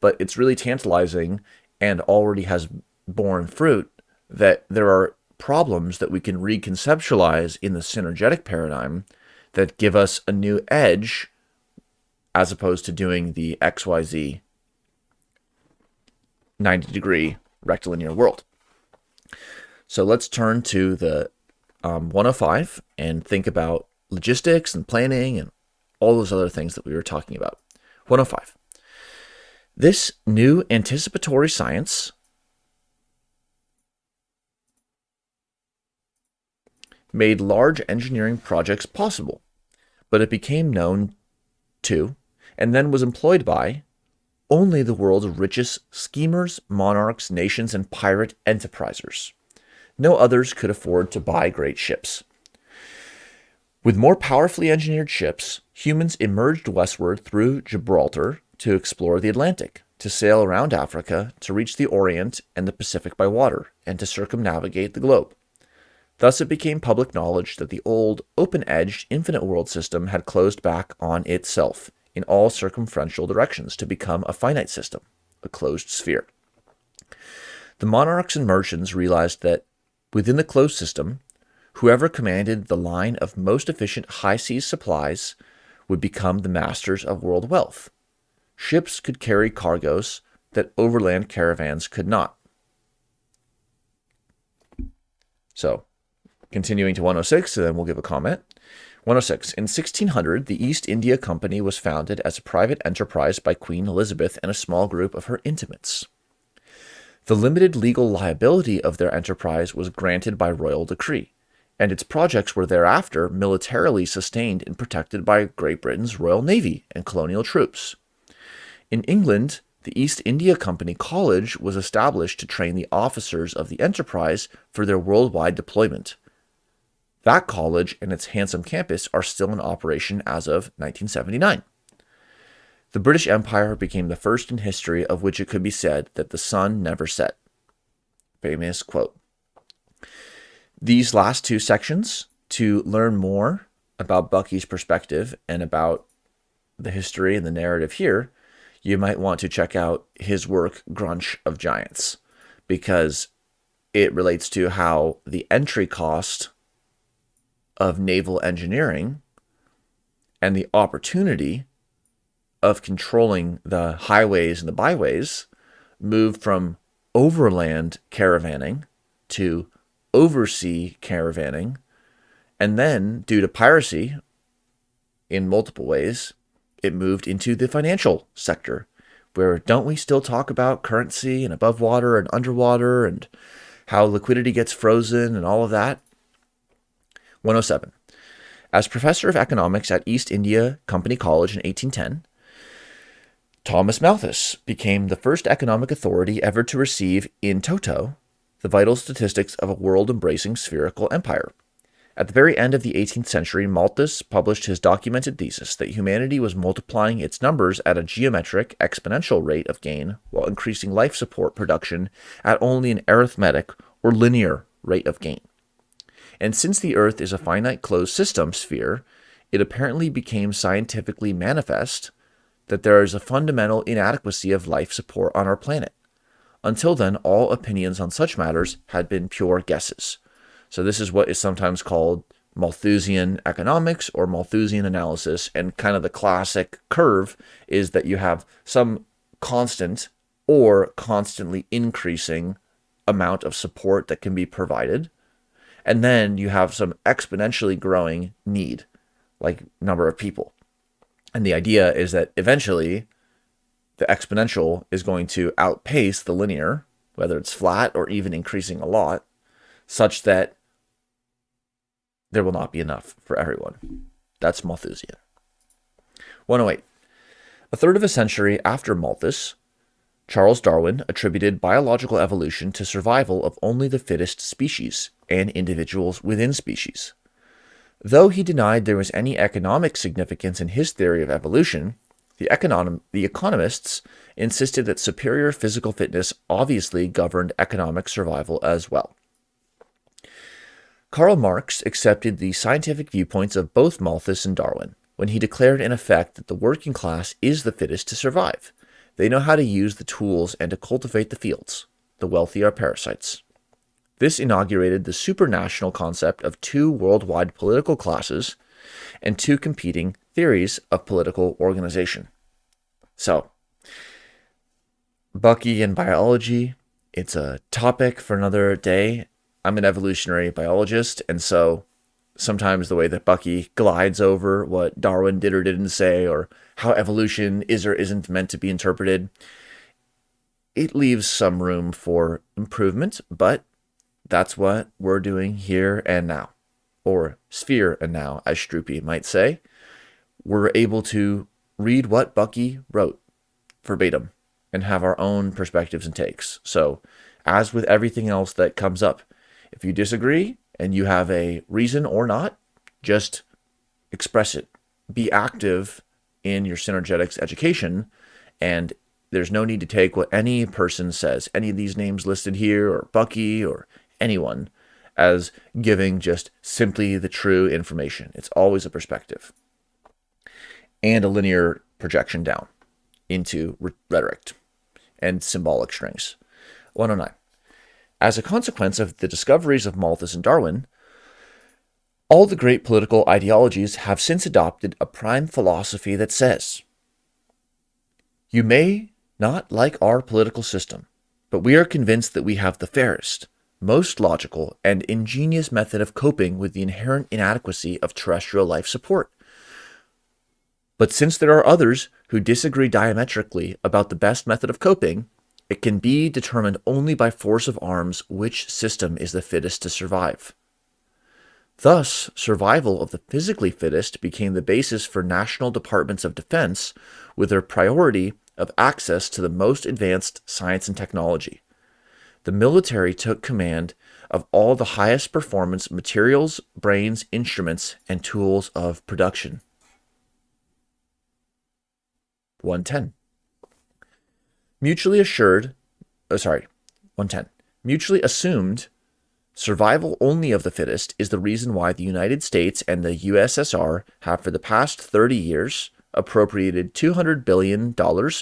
but it's really tantalizing and already has borne fruit that there are problems that we can reconceptualize in the synergetic paradigm that give us a new edge as opposed to doing the XYZ 90-degree rectilinear world. So let's turn to the 105 and think about logistics and planning and all those other things that we were talking about. 105. This new anticipatory science made large engineering projects possible, but it became known to and then was employed by only the world's richest schemers, monarchs, nations, and pirate enterprisers. No others could afford to buy great ships. With more powerfully engineered ships, humans emerged westward through Gibraltar to explore the Atlantic, to sail around Africa, to reach the Orient and the Pacific by water, and to circumnavigate the globe. Thus it became public knowledge that the old, open-edged, infinite world system had closed back on itself in all circumferential directions to become a finite system, a closed sphere. The monarchs and merchants realized that within the closed system, whoever commanded the line of most efficient high seas supplies would become the masters of world wealth. Ships could carry cargoes that overland caravans could not. So, continuing to 106, and then we'll give a comment. 106. In 1600, the East India Company was founded as a private enterprise by Queen Elizabeth and a small group of her intimates. The limited legal liability of their enterprise was granted by royal decree, and its projects were thereafter militarily sustained and protected by Great Britain's Royal Navy and colonial troops. In England, the East India Company College was established to train the officers of the enterprise for their worldwide deployment. That college and its handsome campus are still in operation as of 1979. The British Empire became the first in history of which it could be said that the sun never set. Famous quote. These last two sections, to learn more about Bucky's perspective and about the history and the narrative here, you might want to check out his work, Grunch of Giants, because it relates to how the entry cost of naval engineering and the opportunity of controlling the highways and the byways moved from overland caravanning to oversea caravanning, and then due to piracy in multiple ways, it moved into the financial sector, where don't we still talk about currency and above water and underwater and how liquidity gets frozen and all of that? 107. As professor of economics at East India Company College in 1810, Thomas Malthus became the first economic authority ever to receive in toto the vital statistics of a world-embracing spherical empire. At the very end of the 18th century, Malthus published his documented thesis that humanity was multiplying its numbers at a geometric, exponential rate of gain while increasing life support production at only an arithmetic or linear rate of gain. And since the Earth is a finite closed system sphere, it apparently became scientifically manifest that there is a fundamental inadequacy of life support on our planet. Until then, all opinions on such matters had been pure guesses. So this is what is sometimes called Malthusian economics or Malthusian analysis, and kind of the classic curve is that you have some constant or constantly increasing amount of support that can be provided, and then you have some exponentially growing need, like number of people. And the idea is that eventually the exponential is going to outpace the linear, whether it's flat or even increasing a lot, such that there will not be enough for everyone. That's Malthusian. 108. A third of a century after Malthus, Charles Darwin attributed biological evolution to survival of only the fittest species and individuals within species. Though he denied there was any economic significance in his theory of evolution, the economists insisted that superior physical fitness obviously governed economic survival as well. Karl Marx accepted the scientific viewpoints of both Malthus and Darwin when he declared in effect that the working class is the fittest to survive. They know how to use the tools and to cultivate the fields. The wealthy are parasites. This inaugurated the supranational concept of two worldwide political classes and two competing theories of political organization. So, Bucky and biology, it's a topic for another day. I'm an evolutionary biologist, and so sometimes the way that Bucky glides over what Darwin did or didn't say, or how evolution is or isn't meant to be interpreted, it leaves some room for improvement, but that's what we're doing here and now, or sphere and now, as Stroopy might say. We're able to read what Bucky wrote verbatim and have our own perspectives and takes. So, as with everything else that comes up, if you disagree and you have a reason or not, just express it. Be active in your synergetics education, and there's no need to take what any person says, any of these names listed here, or Bucky, or anyone, as giving just simply the true information. It's always a perspective and a linear projection down into rhetoric and symbolic strings. 109. As a consequence of the discoveries of Malthus and Darwin, all the great political ideologies have since adopted a prime philosophy that says, "You may not like our political system, but we are convinced that we have the fairest, most logical, and ingenious method of coping with the inherent inadequacy of terrestrial life support. But since there are others who disagree diametrically about the best method of coping, it can be determined only by force of arms which system is the fittest to survive. Thus, survival of the physically fittest became the basis for national departments of defense with their priority of access to the most advanced science and technology. The military took command of all the highest performance materials, brains, instruments, and tools of production." 110. Mutually 110. Mutually assumed survival only of the fittest is the reason why the United States and the USSR have for the past 30 years appropriated $200 billion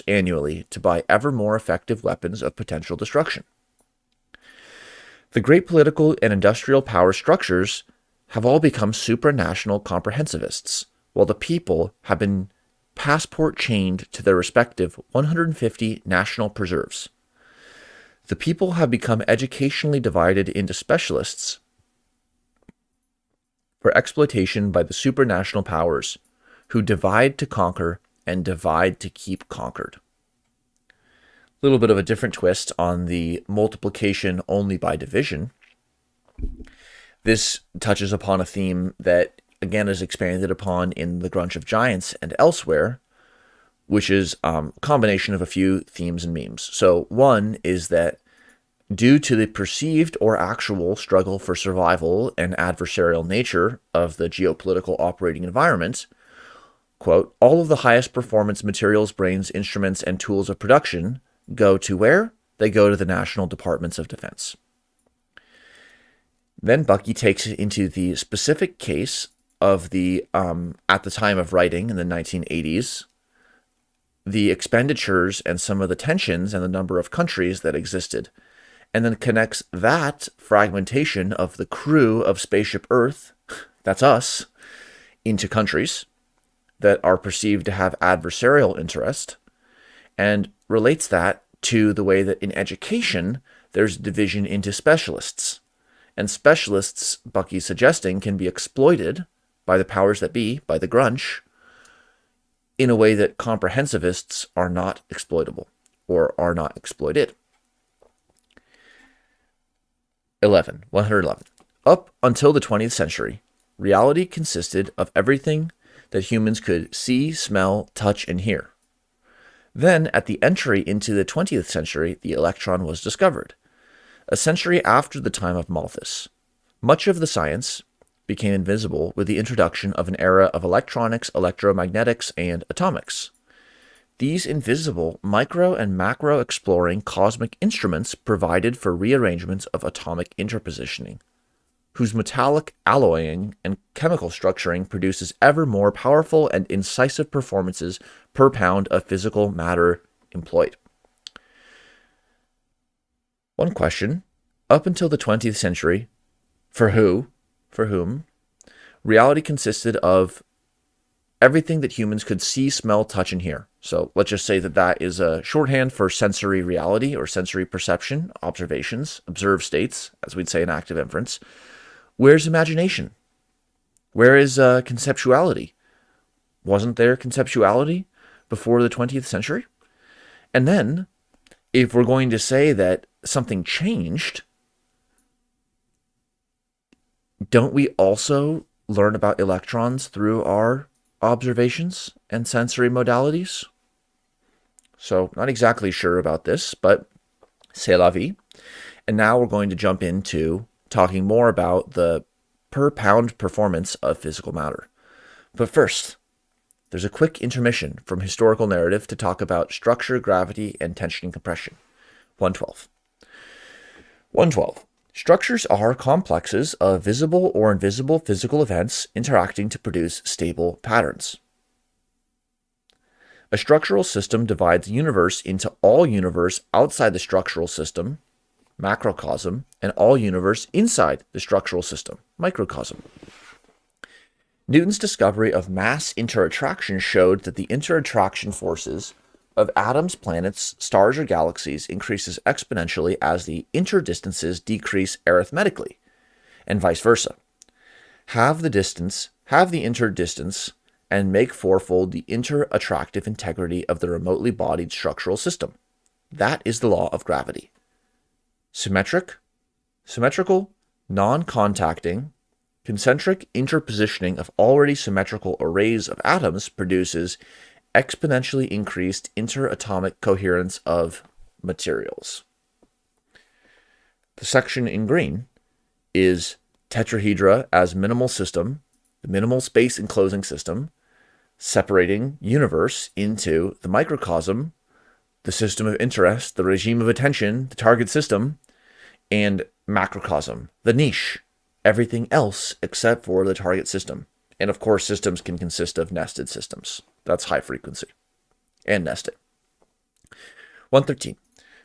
annually to buy ever more effective weapons of potential destruction. The great political and industrial power structures have all become supranational comprehensivists, while the people have been passport chained to their respective 150 national preserves. The people have become educationally divided into specialists for exploitation by the supranational powers, who divide to conquer and divide to keep conquered. A little bit of a different twist on the multiplication only by division. This touches upon a theme that, again, is expanded upon in The Grunch of Giants and elsewhere, which is a combination of a few themes and memes. So one is that due to the perceived or actual struggle for survival and adversarial nature of the geopolitical operating environment, quote, all of the highest performance materials, brains, instruments, and tools of production go to where? They go to the national departments of defense. Then Bucky takes it into the specific case of the, at the time of writing in the 1980s, the expenditures and some of the tensions and the number of countries that existed, and then connects that fragmentation of the crew of Spaceship Earth, that's us, into countries that are perceived to have adversarial interest, and relates that to the way that in education there's division into specialists. And specialists, Bucky's suggesting, can be exploited by the powers that be, by the grunge, in a way that comprehensivists are not exploitable or are not exploited. 111. Up until the 20th century, reality consisted of everything that humans could see, smell, touch, and hear. Then, at the entry into the 20th century, the electron was discovered. A century after the time of Malthus, much of the science became invisible with the introduction of an era of electronics, electromagnetics, and atomics. These invisible micro and macro exploring cosmic instruments provided for rearrangements of atomic interpositioning, whose metallic alloying and chemical structuring produces ever more powerful and incisive performances per pound of physical matter employed. One question: up until the 20th century, for whom, reality consisted of everything that humans could see, smell, touch, and hear. So let's just say that that is a shorthand for sensory reality or sensory perception, observations, observed states, as we'd say in active inference. Where's imagination? Where is conceptuality? Wasn't there conceptuality before the 20th century? And then, if we're going to say that something changed, don't we also learn about electrons through our observations and sensory modalities. So not exactly sure about this, but c'est la vie. And now we're going to jump into talking more about the per pound performance of physical matter. But first, there's a quick intermission from historical narrative to talk about structure, gravity, and tension and compression. 112. 112. Structures are complexes of visible or invisible physical events interacting to produce stable patterns. A structural system divides the universe into all universe outside the structural system, macrocosm, and all universe inside the structural system, microcosm. Newton's discovery of mass interattraction showed that the interattraction forces of atoms, planets, stars, or galaxies increases exponentially as the interdistances decrease arithmetically, and vice versa. Halve the interdistance, and make fourfold the interattractive integrity of the remotely bodied structural system. That is the law of gravity. Symmetrical, non-contacting, concentric interpositioning of already symmetrical arrays of atoms produces exponentially increased interatomic coherence of materials. The section in green is tetrahedra as minimal system, the minimal space enclosing system, separating universe into the microcosm, the system of interest, the regime of attention, the target system, and macrocosm, the niche, everything else except for the target system. And of course, systems can consist of nested systems. That's high frequency and nested. 113.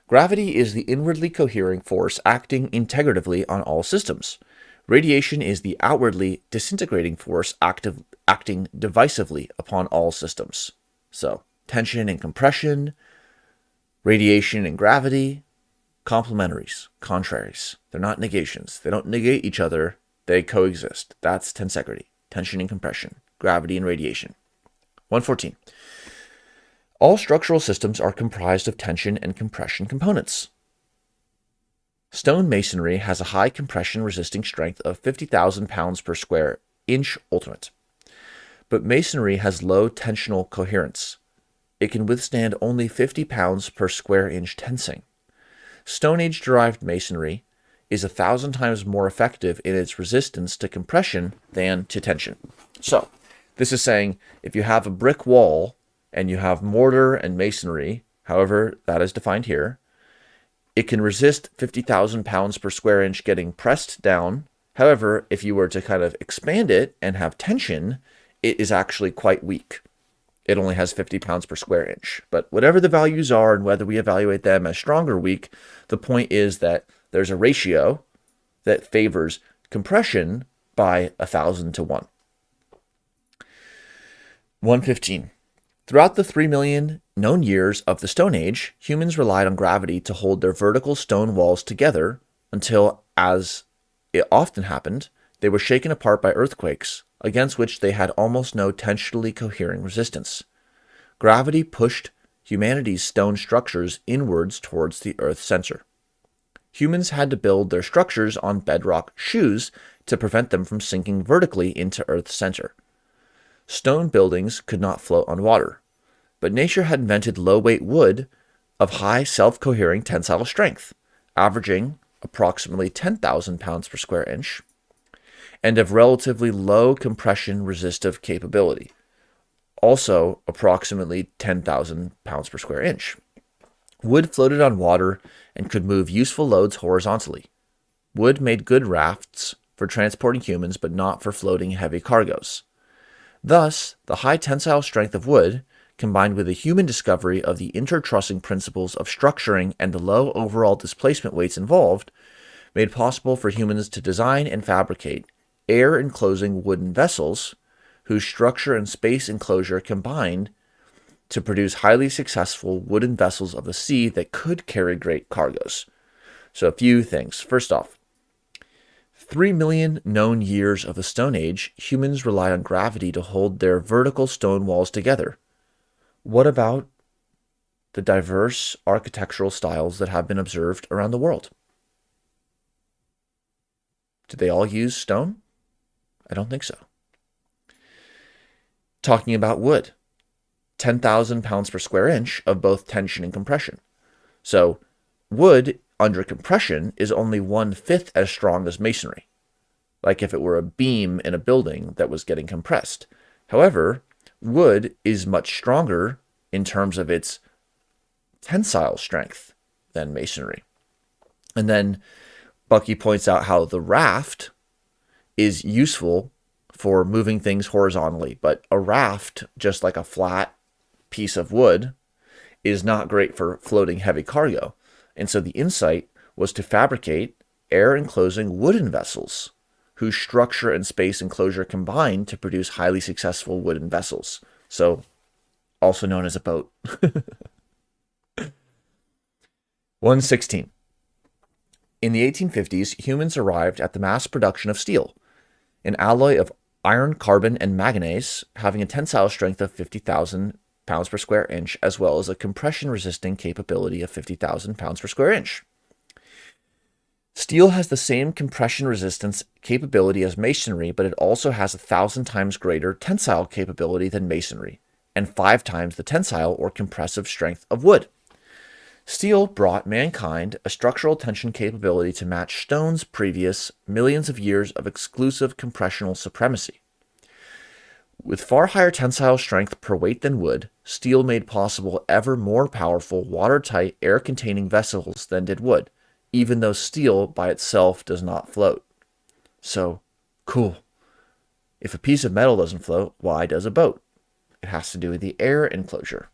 Gravity is the inwardly cohering force acting integratively on all systems. Radiation is the outwardly disintegrating force acting divisively upon all systems. So, tension and compression, radiation and gravity, complementaries, contraries. They're not negations. They don't negate each other. They coexist. That's tensegrity, tension and compression, gravity and radiation. 114. All structural systems are comprised of tension and compression components. Stone masonry has a high compression resisting strength of 50,000 pounds per square inch ultimate. But masonry has low tensional coherence. It can withstand only 50 pounds per square inch tensing. Stone Age derived masonry is 1,000 times more effective in its resistance to compression than to tension. So, this is saying if you have a brick wall and you have mortar and masonry, however that is defined here, it can resist 50,000 pounds per square inch getting pressed down. However, if you were to kind of expand it and have tension, it is actually quite weak. It only has 50 pounds per square inch. But whatever the values are and whether we evaluate them as strong or weak, the point is that there's a ratio that favors compression by 1,000 to 1. 115. Throughout the 3 million known years of the Stone Age, humans relied on gravity to hold their vertical stone walls together until, as it often happened, they were shaken apart by earthquakes, against which they had almost no tensionally cohering resistance. Gravity pushed humanity's stone structures inwards towards the Earth's center. Humans had to build their structures on bedrock shoes to prevent them from sinking vertically into Earth's center. Stone buildings could not float on water, but nature had invented low-weight wood of high self-cohering tensile strength, averaging approximately 10,000 pounds per square inch, and of relatively low compression resistive capability, also approximately 10,000 pounds per square inch. Wood floated on water and could move useful loads horizontally. Wood made good rafts for transporting humans, but not for floating heavy cargoes. Thus, the high tensile strength of wood, combined with the human discovery of the intertrussing principles of structuring and the low overall displacement weights involved, made possible for humans to design and fabricate air-enclosing wooden vessels whose structure and space enclosure combined to produce highly successful wooden vessels of the sea that could carry great cargoes. So a few things. First off, 3 million known years of the Stone Age, humans relied on gravity to hold their vertical stone walls together. What about the diverse architectural styles that have been observed around the world? Did they all use stone? I don't think so. Talking about wood, 10,000 pounds per square inch of both tension and compression. So wood under compression is only 1/5 as strong as masonry, like if it were a beam in a building that was getting compressed. However, wood is much stronger in terms of its tensile strength than masonry. And then Bucky points out how the raft is useful for moving things horizontally, but a raft, just like a flat piece of wood, is not great for floating heavy cargo. And so the insight was to fabricate air-enclosing wooden vessels whose structure and space enclosure combine to produce highly successful wooden vessels. So also known as a boat. 116. In the 1850s, humans arrived at the mass production of steel, an alloy of iron, carbon, and manganese having a tensile strength of 50,000 pounds per square inch, as well as a compression-resisting capability of 50,000 pounds per square inch. Steel has the same compression resistance capability as masonry, but it also has 1,000 times greater tensile capability than masonry, and 5 times the tensile or compressive strength of wood. Steel brought mankind a structural tension capability to match stone's previous millions of years of exclusive compressional supremacy. With far higher tensile strength per weight than wood, steel made possible ever more powerful watertight air-containing vessels than did wood, even though steel by itself does not float. So, cool. If a piece of metal doesn't float, why does a boat? It has to do with the air enclosure.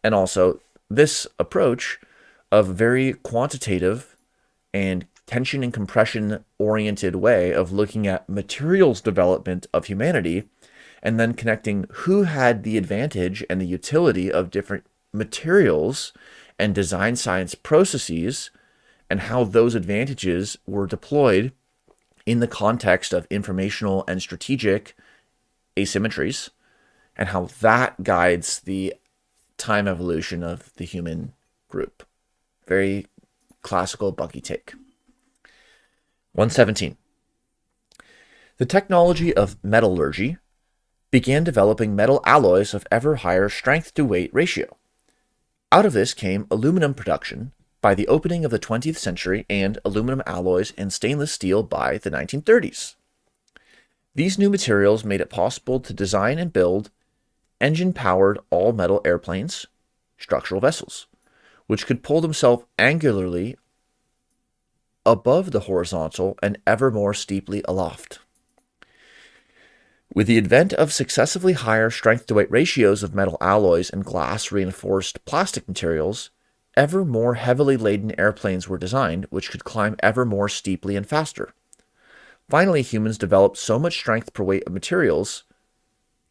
And also, this approach of very quantitative and tension and compression oriented way of looking at materials development of humanity and then connecting who had the advantage and the utility of different materials and design science processes and how those advantages were deployed in the context of informational and strategic asymmetries, and how that guides the time evolution of the human group. Very classical Bucky take. 117. The technology of metallurgy began developing metal alloys of ever higher strength-to-weight ratio. Out of this came aluminum production by the opening of the 20th century and aluminum alloys and stainless steel by the 1930s. These new materials made it possible to design and build engine-powered all-metal airplanes, structural vessels, which could pull themselves angularly above the horizontal and ever more steeply aloft. With the advent of successively higher strength-to-weight ratios of metal alloys and glass-reinforced plastic materials, ever more heavily laden airplanes were designed, which could climb ever more steeply and faster. Finally, humans developed so much strength per weight of materials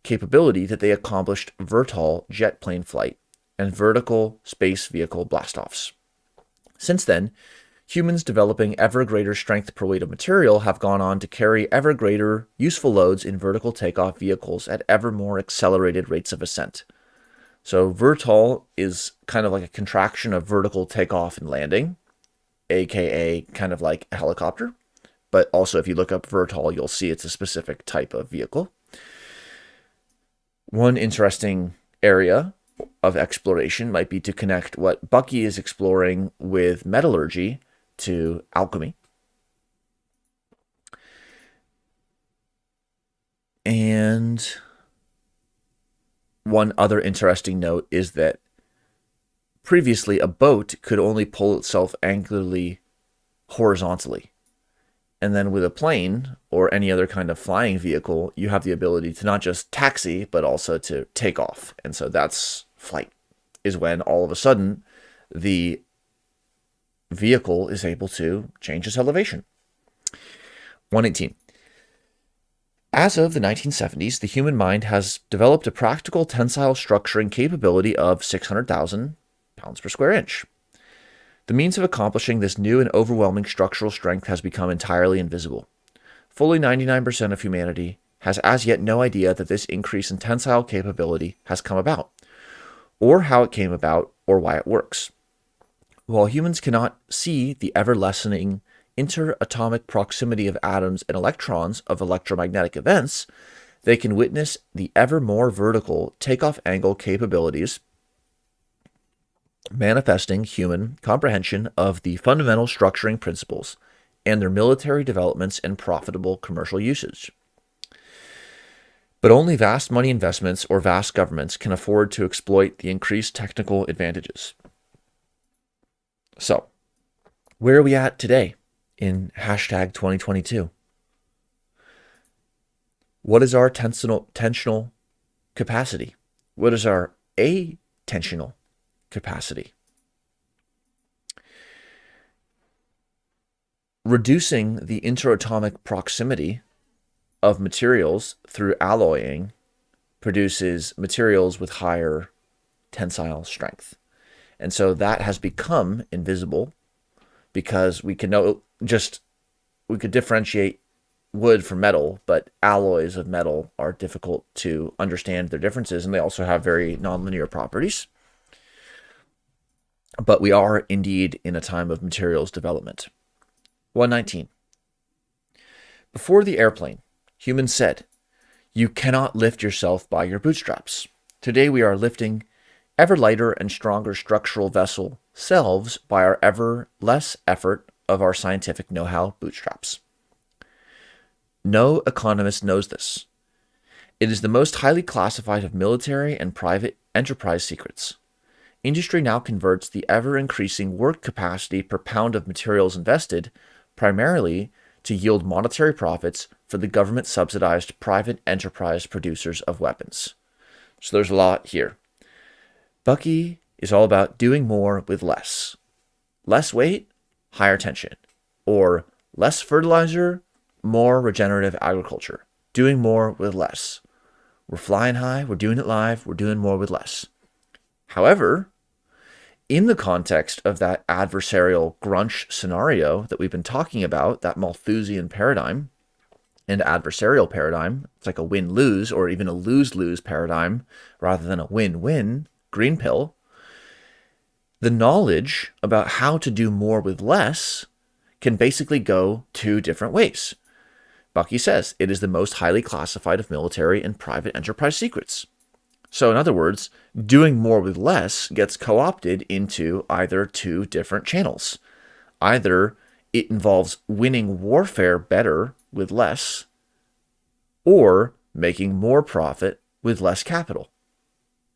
capability that they accomplished vertol jet plane flight and vertical space vehicle blastoffs. Since then, humans developing ever greater strength per weight of material have gone on to carry ever greater useful loads in vertical takeoff vehicles at ever more accelerated rates of ascent. So vertol is kind of like a contraction of vertical takeoff and landing, aka kind of like a helicopter. But also if you look up vertol, you'll see it's a specific type of vehicle. One interesting area of exploration might be to connect what Bucky is exploring with metallurgy to alchemy. And one other interesting note is that previously a boat could only pull itself angularly horizontally. And then with a plane or any other kind of flying vehicle, you have the ability to not just taxi, but also to take off. And so that's flight, is when all of a sudden the vehicle is able to change its elevation. 118. As of the 1970s, the human mind has developed a practical tensile structuring capability of 600,000 pounds per square inch. The means of accomplishing this new and overwhelming structural strength has become entirely invisible. Fully 99% of humanity has as yet no idea that this increase in tensile capability has come about, or how it came about, or why it works. While humans cannot see the ever-lessening interatomic proximity of atoms and electrons of electromagnetic events, They can witness the ever more vertical takeoff angle capabilities manifesting human comprehension of the fundamental structuring principles and their military developments and profitable commercial usage. But only vast money investments or vast governments can afford to exploit the increased technical advantages. So, where are we at today in hashtag 2022? What is our tensional capacity? What is our attentional capacity? Reducing the interatomic proximity of materials through alloying produces materials with higher tensile strength. And so that has become invisible because we could differentiate wood from metal, but alloys of metal are difficult to understand their differences, and they also have very nonlinear properties. But we are indeed in a time of materials development. 119. Before the airplane, humans said, "You cannot lift yourself by your bootstraps." Today we are lifting ever lighter and stronger structural vessel selves by our ever less effort of our scientific know-how bootstraps. No economist knows this. It is the most highly classified of military and private enterprise secrets. Industry now converts the ever-increasing work capacity per pound of materials invested primarily to yield monetary profits for the government-subsidized private enterprise producers of weapons. So there's a lot here. Bucky is all about doing more with less. Less weight, higher tension. Or less fertilizer, more regenerative agriculture. Doing more with less. We're flying high, we're doing it live, we're doing more with less. However, in the context of that adversarial grunch scenario that we've been talking about, that Malthusian paradigm and adversarial paradigm, it's like a win-lose or even a lose-lose paradigm rather than a win-win green pill. The knowledge about how to do more with less can basically go two different ways. Bucky says it is the most highly classified of military and private enterprise secrets. So in other words, doing more with less gets co-opted into either two different channels. Either it involves winning warfare better with less, or making more profit with less capital.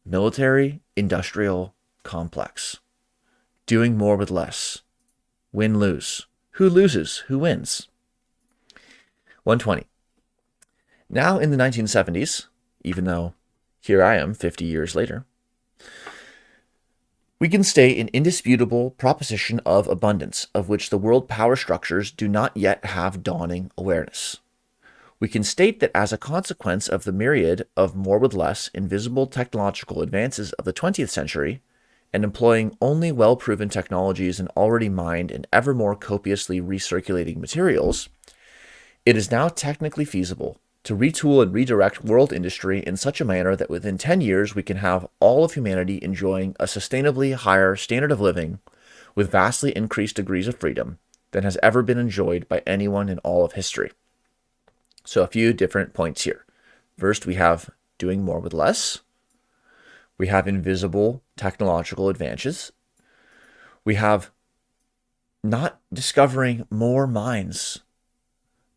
Military, industrial, complex. Doing more with less. Win-lose. Who loses? Who wins? 120. Now in the 1970s, even though here I am 50 years later, we can state an indisputable proposition of abundance of which the world power structures do not yet have dawning awareness. We can state that as a consequence of the myriad of more with less invisible technological advances of the 20th century, and employing only well-proven technologies and already mined and ever more copiously recirculating materials, it is now technically feasible to retool and redirect world industry in such a manner that within 10 years we can have all of humanity enjoying a sustainably higher standard of living with vastly increased degrees of freedom than has ever been enjoyed by anyone in all of history. So a few different points here. First, we have doing more with less. We have invisible technological advances. We have not discovering more mines,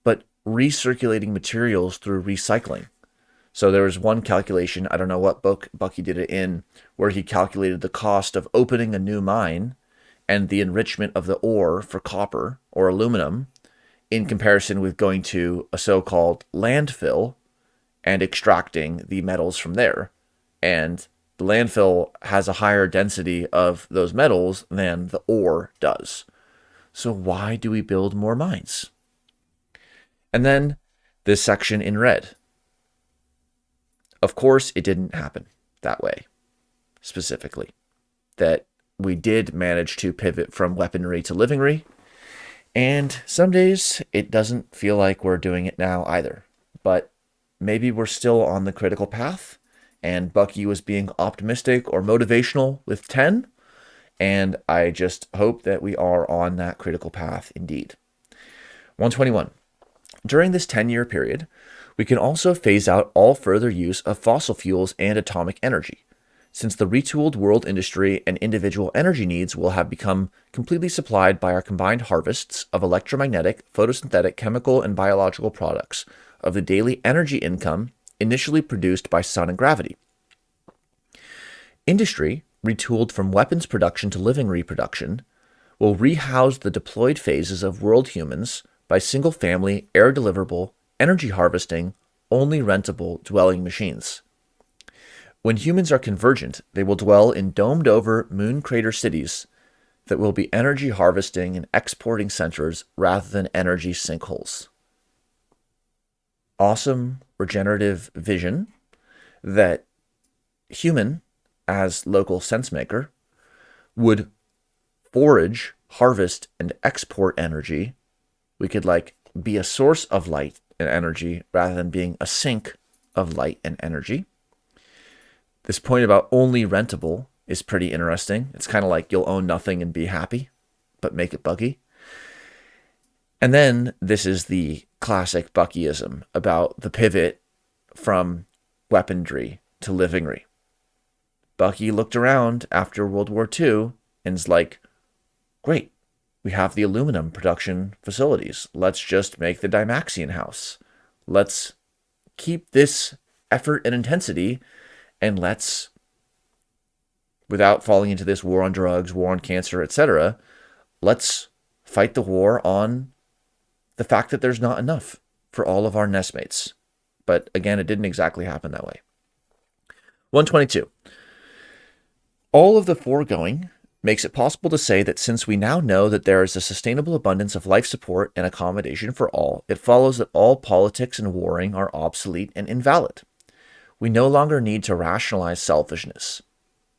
but recirculating materials through recycling. So there was one calculation, I don't know what book Bucky did it in, where he calculated the cost of opening a new mine and the enrichment of the ore for copper or aluminum in comparison with going to a so-called landfill and extracting the metals from there. And the landfill has a higher density of those metals than the ore does. So why do we build more mines? And then this section in red. Of course, it didn't happen that way, specifically. That we did manage to pivot from weaponry to livingry. And some days it doesn't feel like we're doing it now either. But maybe we're still on the critical path. And Bucky was being optimistic or motivational with 10. And I just hope that we are on that critical path indeed. 121. During this 10-year period, we can also phase out all further use of fossil fuels and atomic energy, since the retooled world industry and individual energy needs will have become completely supplied by our combined harvests of electromagnetic, photosynthetic, chemical, and biological products of the daily energy income initially produced by sun and gravity. Industry, retooled from weapons production to living reproduction, will rehouse the deployed phases of world humans by single-family, air-deliverable, energy harvesting, only rentable dwelling machines. When humans are convergent, they will dwell in domed-over moon crater cities that will be energy harvesting and exporting centers rather than energy sinkholes. Awesome regenerative vision that human, as local sense maker, would forage, harvest, and export energy. We could be a source of light and energy rather than being a sink of light and energy. This point about only rentable is pretty interesting. It's kind of like you'll own nothing and be happy, but make it buggy. And then this is the classic Buckyism about the pivot from weaponry to livingry. Bucky looked around after World War II and is like, great, we have the aluminum production facilities. Let's just make the Dymaxion house. Let's keep this effort and intensity, and let's, without falling into this war on drugs, war on cancer, etc., let's fight the war on the fact that there's not enough for all of our nestmates. But again, it didn't exactly happen that way. 122. All of the foregoing makes it possible to say that since we now know that there is a sustainable abundance of life support and accommodation for all, it follows that all politics and warring are obsolete and invalid. We no longer need to rationalize selfishness.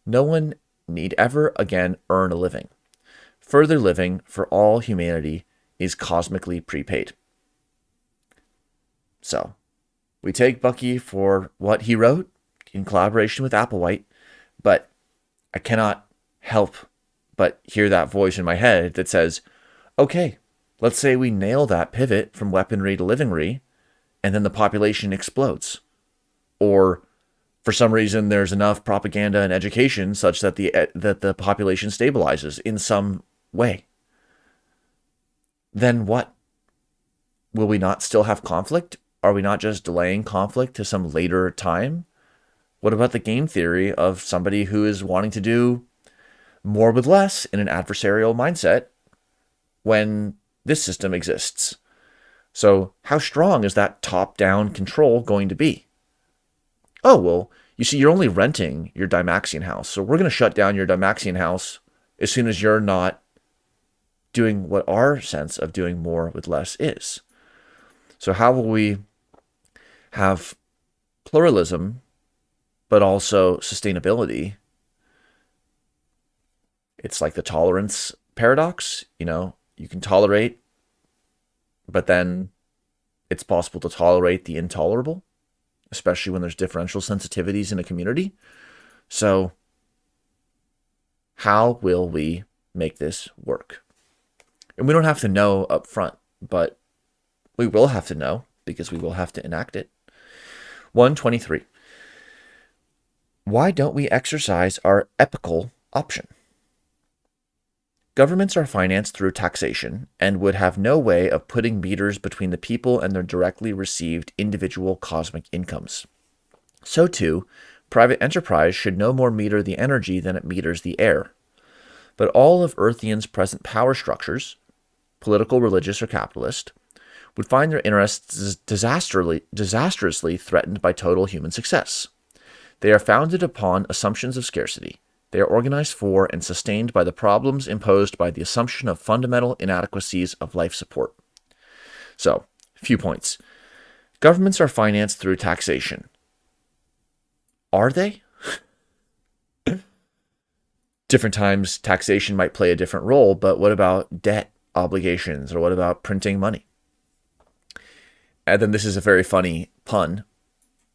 No one need ever again earn a living. Further living for all humanity is cosmically prepaid. So, we take Bucky for what he wrote in collaboration with Applewhite, but I cannot help but hear that voice in my head that says, okay, let's say we nail that pivot from weaponry to livingry, and then the population explodes. Or for some reason there's enough propaganda and education such that the population stabilizes in some way. Then what? Will we not still have conflict? Are we not just delaying conflict to some later time? What about the game theory of somebody who is wanting to do more with less in an adversarial mindset when this system exists? So how strong is that top-down control going to be? Oh, well, you see, you're only renting your Dymaxion house, so we're going to shut down your Dymaxion house as soon as you're not doing what our sense of doing more with less is. So how will we have pluralism, but also sustainability? It's like the tolerance paradox. You can tolerate, but then it's possible to tolerate the intolerable, especially when there's differential sensitivities in a community. So how will we make this work? And we don't have to know up front, but we will have to know because we will have to enact it. 123. Why don't we exercise our epical option? Governments are financed through taxation and would have no way of putting meters between the people and their directly received individual cosmic incomes. So too, private enterprise should no more meter the energy than it meters the air. But all of Earthians' present power structures, political, religious, or capitalist, would find their interests disastrously threatened by total human success. They are founded upon assumptions of scarcity. They are organized for and sustained by the problems imposed by the assumption of fundamental inadequacies of life support. So, a few points. Governments are financed through taxation. Are they? Different times, taxation might play a different role, but what about debt obligations, or what about printing money? And then this is a very funny pun.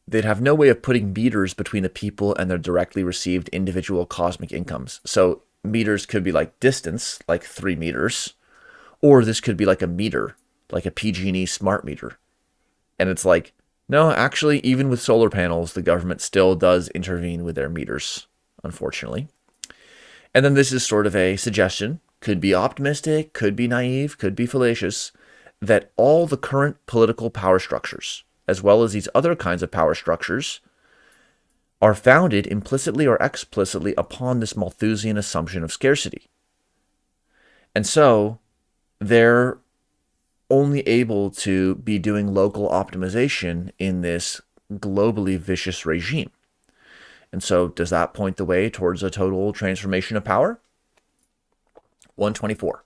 They'd have no way of putting meters between the people and their directly received individual cosmic incomes. So meters could be like distance, like 3 meters, or this could be like a meter, like a PG&E smart meter. And it's like, no, actually, even with solar panels, the government still does intervene with their meters, unfortunately. And then this is sort of a suggestion, could be optimistic, could be naive, could be fallacious, that all the current political power structures, as well as these other kinds of power structures, are founded implicitly or explicitly upon this Malthusian assumption of scarcity. And so they're only able to be doing local optimization in this globally vicious regime. And so does that point the way towards a total transformation of power? 124.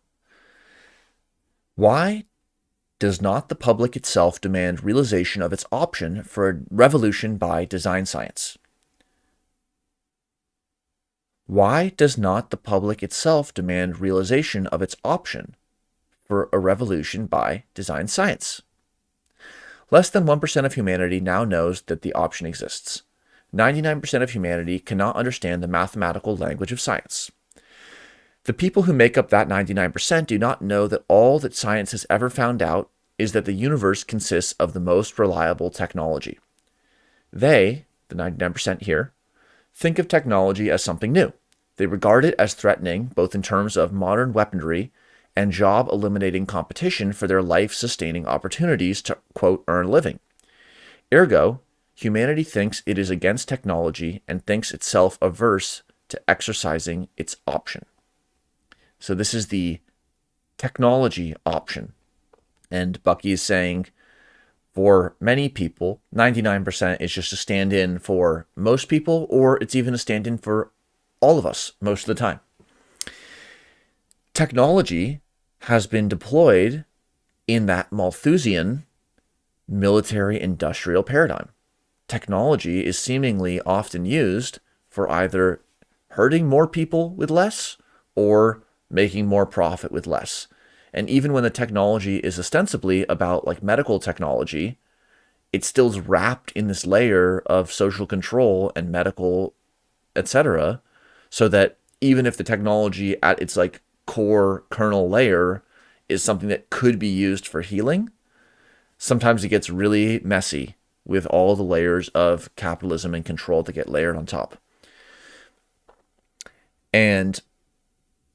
Why does not the public itself demand realization of its option for a revolution by design science? Why does not the public itself demand realization of its option for a revolution by design science? Less than 1% of humanity now knows that the option exists. 99% of humanity cannot understand the mathematical language of science. The people who make up that 99% do not know that all that science has ever found out is that the universe consists of the most reliable technology. They, the 99% here, think of technology as something new. They regard it as threatening, both in terms of modern weaponry and job-eliminating competition for their life-sustaining opportunities to, quote, earn a living. Ergo, humanity thinks it is against technology and thinks itself averse to exercising its option. So this is the technology option. And Bucky is saying, for many people, 99% is just a stand-in for most people, or it's even a stand-in for all of us most of the time. Technology has been deployed in that Malthusian military-industrial paradigm. Technology is seemingly often used for either hurting more people with less or making more profit with less. And even when the technology is ostensibly about like medical technology, it still is wrapped in this layer of social control and medical, etc., so that even if the technology at its like core kernel layer is something that could be used for healing, sometimes it gets really messy with all the layers of capitalism and control that get layered on top. And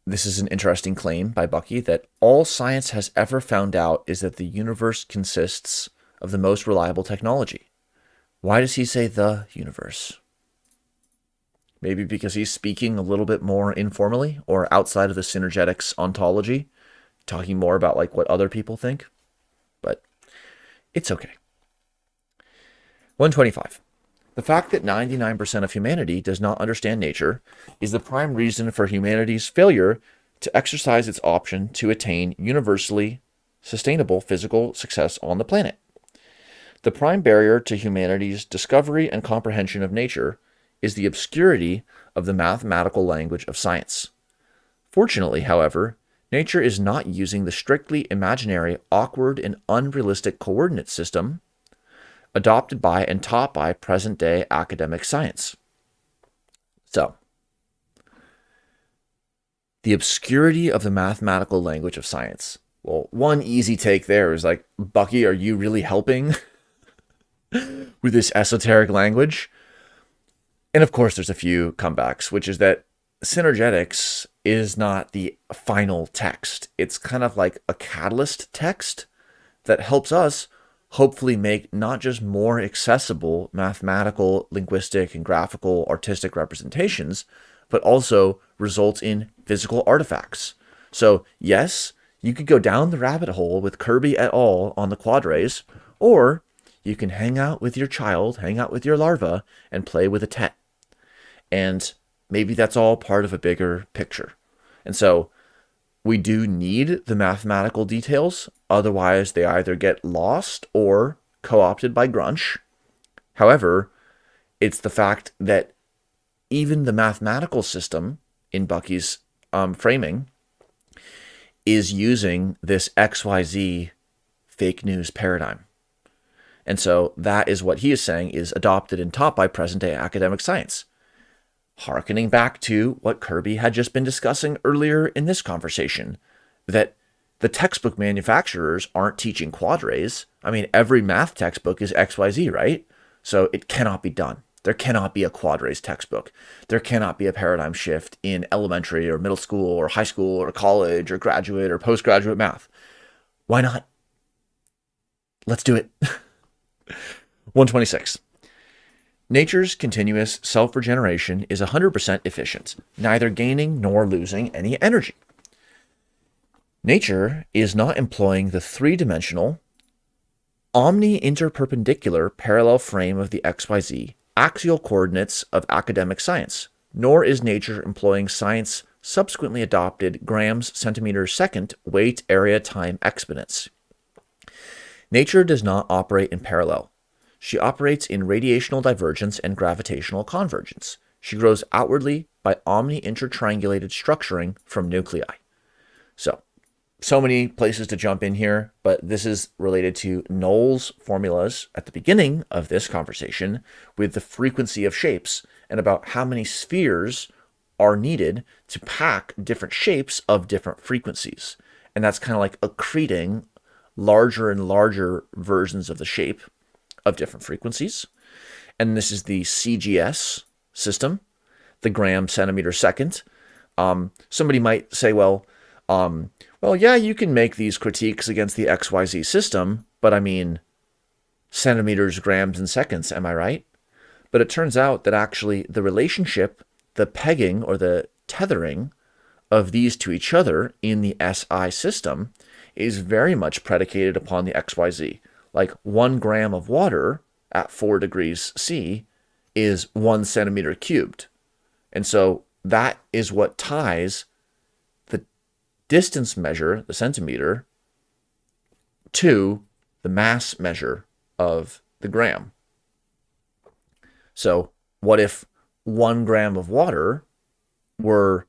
this is an interesting claim by Bucky, that all science has ever found out is that the universe consists of the most reliable technology. Why does he say the universe? Maybe because he's speaking a little bit more informally or outside of the Synergetics ontology, talking more about like what other people think. But it's okay. 125. The fact that 99% of humanity does not understand nature is the prime reason for humanity's failure to exercise its option to attain universally sustainable physical success on the planet. The prime barrier to humanity's discovery and comprehension of nature is the obscurity of the mathematical language of science. Fortunately, however, nature is not using the strictly imaginary, awkward, and unrealistic coordinate system adopted by and taught by present-day academic science. So, the obscurity of the mathematical language of science. Well, one easy take there is like, Bucky, are you really helping with this esoteric language? And of course, there's a few comebacks, which is that Synergetics is not the final text. It's kind of like a catalyst text that helps us hopefully make not just more accessible mathematical, linguistic, and graphical artistic representations, but also results in physical artifacts. So yes, you could go down the rabbit hole with Kirby et al. On the quadrats, or you can hang out with your child, hang out with your larva, and play with a tet. And maybe that's all part of a bigger picture. And so we do need the mathematical details, otherwise they either get lost or co-opted by grunge. However, it's the fact that even the mathematical system in Bucky's framing is using this XYZ fake news paradigm. And so that is what he is saying is adopted and taught by present-day academic science. Harkening back to what Kirby had just been discussing earlier in this conversation, that The textbook manufacturers aren't teaching quadrays. I mean, every math textbook is XYZ, right? So it cannot be done. There cannot be a quadrays textbook. There cannot be a paradigm shift in elementary or middle school or high school or college or graduate or postgraduate math. Why not? Let's do it. 126. Nature's continuous self-regeneration is 100% efficient, neither gaining nor losing any energy. Nature is not employing the three-dimensional, omni-interperpendicular parallel frame of the XYZ axial coordinates of academic science, nor is nature employing science subsequently adopted grams, centimeters, second, weight, area, time, exponents. Nature does not operate in parallel. She operates in radiational divergence and gravitational convergence. She grows outwardly by omni-intertriangulated structuring from nuclei. So many places to jump in here, but this is related to Knoll's formulas at the beginning of this conversation with the frequency of shapes and about how many spheres are needed to pack different shapes of different frequencies. And that's kind of like accreting larger and larger versions of the shape of different frequencies. And this is the CGS system, the gram, centimeter, second. Somebody might say, well, yeah, you can make these critiques against the XYZ system, but I mean, centimeters, grams, and seconds, am I right? But it turns out that actually the relationship, the pegging or the tethering of these to each other in the SI system is very much predicated upon the XYZ. Like 1 gram of water at 4 degrees C is 1 centimeter cubed. And so that is what ties distance measure, the centimeter, to the mass measure of the gram. So what if 1 gram of water were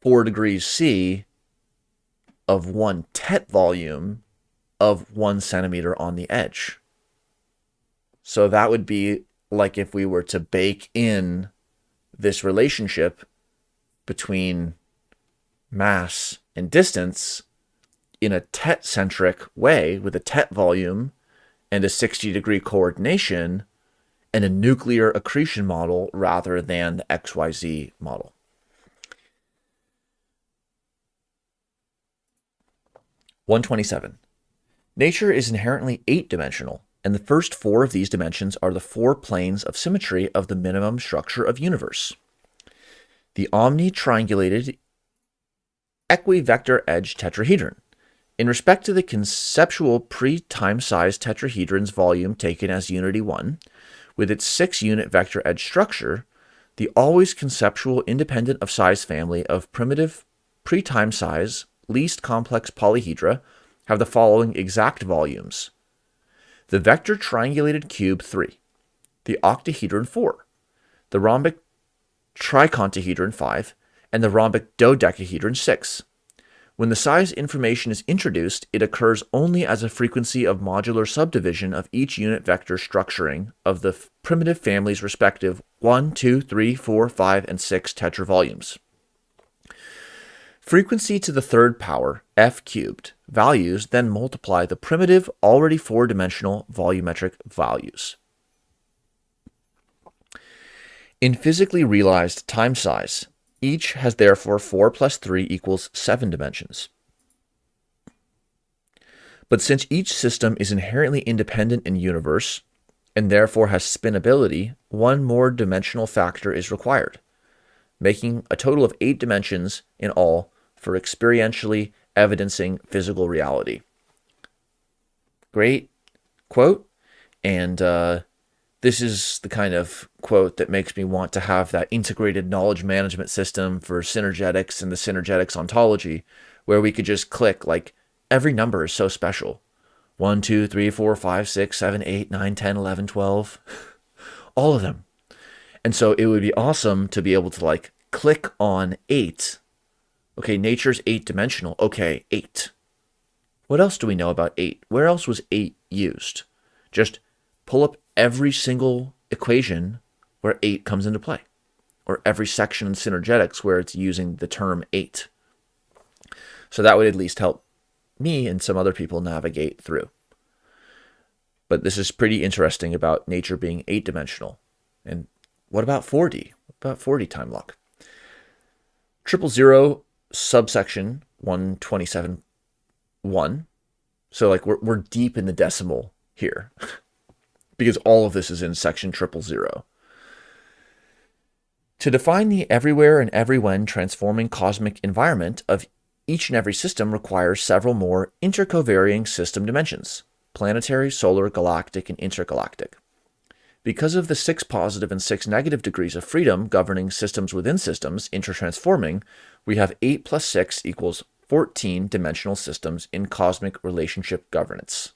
4 degrees C of 1 tet volume of 1 centimeter on the edge? So that would be like if we were to bake in this relationship between mass and distance in a tet-centric way with a tet volume and a 60-degree coordination and a nuclear accretion model rather than the XYZ model. (127) Nature is inherently 8-dimensional, and the first 4 of these dimensions are the 4 planes of symmetry of the minimum structure of universe. The omni-triangulated equivector edge tetrahedron. In respect to the conceptual pre-time size tetrahedron's volume taken as unity 1, with its 6-unit vector edge structure, the always conceptual independent of size family of primitive pre-time size least complex polyhedra have the following exact volumes: the vector triangulated cube 3, the octahedron 4, the rhombic tricontahedron 5, and the rhombic dodecahedron 6. When the size information is introduced, it occurs only as a frequency of modular subdivision of each unit vector structuring of the primitive family's respective 1, 2, 3, 4, 5, and 6 tetravolumes. Frequency to the third power, f cubed, values then multiply the primitive, already 4-dimensional volumetric values. In physically realized time size, each has therefore 4 plus 3 equals 7 dimensions. But since each system is inherently independent in universe, and therefore has spinability, one more dimensional factor is required, making a total of 8 dimensions in all for experientially evidencing physical reality. Great quote, and this is the kind of quote that makes me want to have that integrated knowledge management system for Synergetics and the Synergetics ontology, where we could just click, like, every number is so special. 1, 2, 3, 4, 5, 6, 7, 8, 9, 10, 11, 12. All of them. And so it would be awesome to be able to, like, click on 8. Okay, nature's 8-dimensional. Okay, 8. What else do we know about 8? Where else was 8 used? Just pull up every single equation where 8 comes into play, or every section in Synergetics where it's using the term 8. So that would at least help me and some other people navigate through. But this is pretty interesting about nature being 8-dimensional. And what about 4D? What about 4D time lock? 000 subsection 127.1. So like we're deep in the decimal here because all of this is in section 000. To define the everywhere and everywhen transforming cosmic environment of each and every system requires several more intercovariant system dimensions: planetary, solar, galactic, and intergalactic. Because of the 6 positive and 6 negative degrees of freedom governing systems within systems intertransforming, we have 8 plus 6 equals 14 dimensional systems in cosmic relationship governance.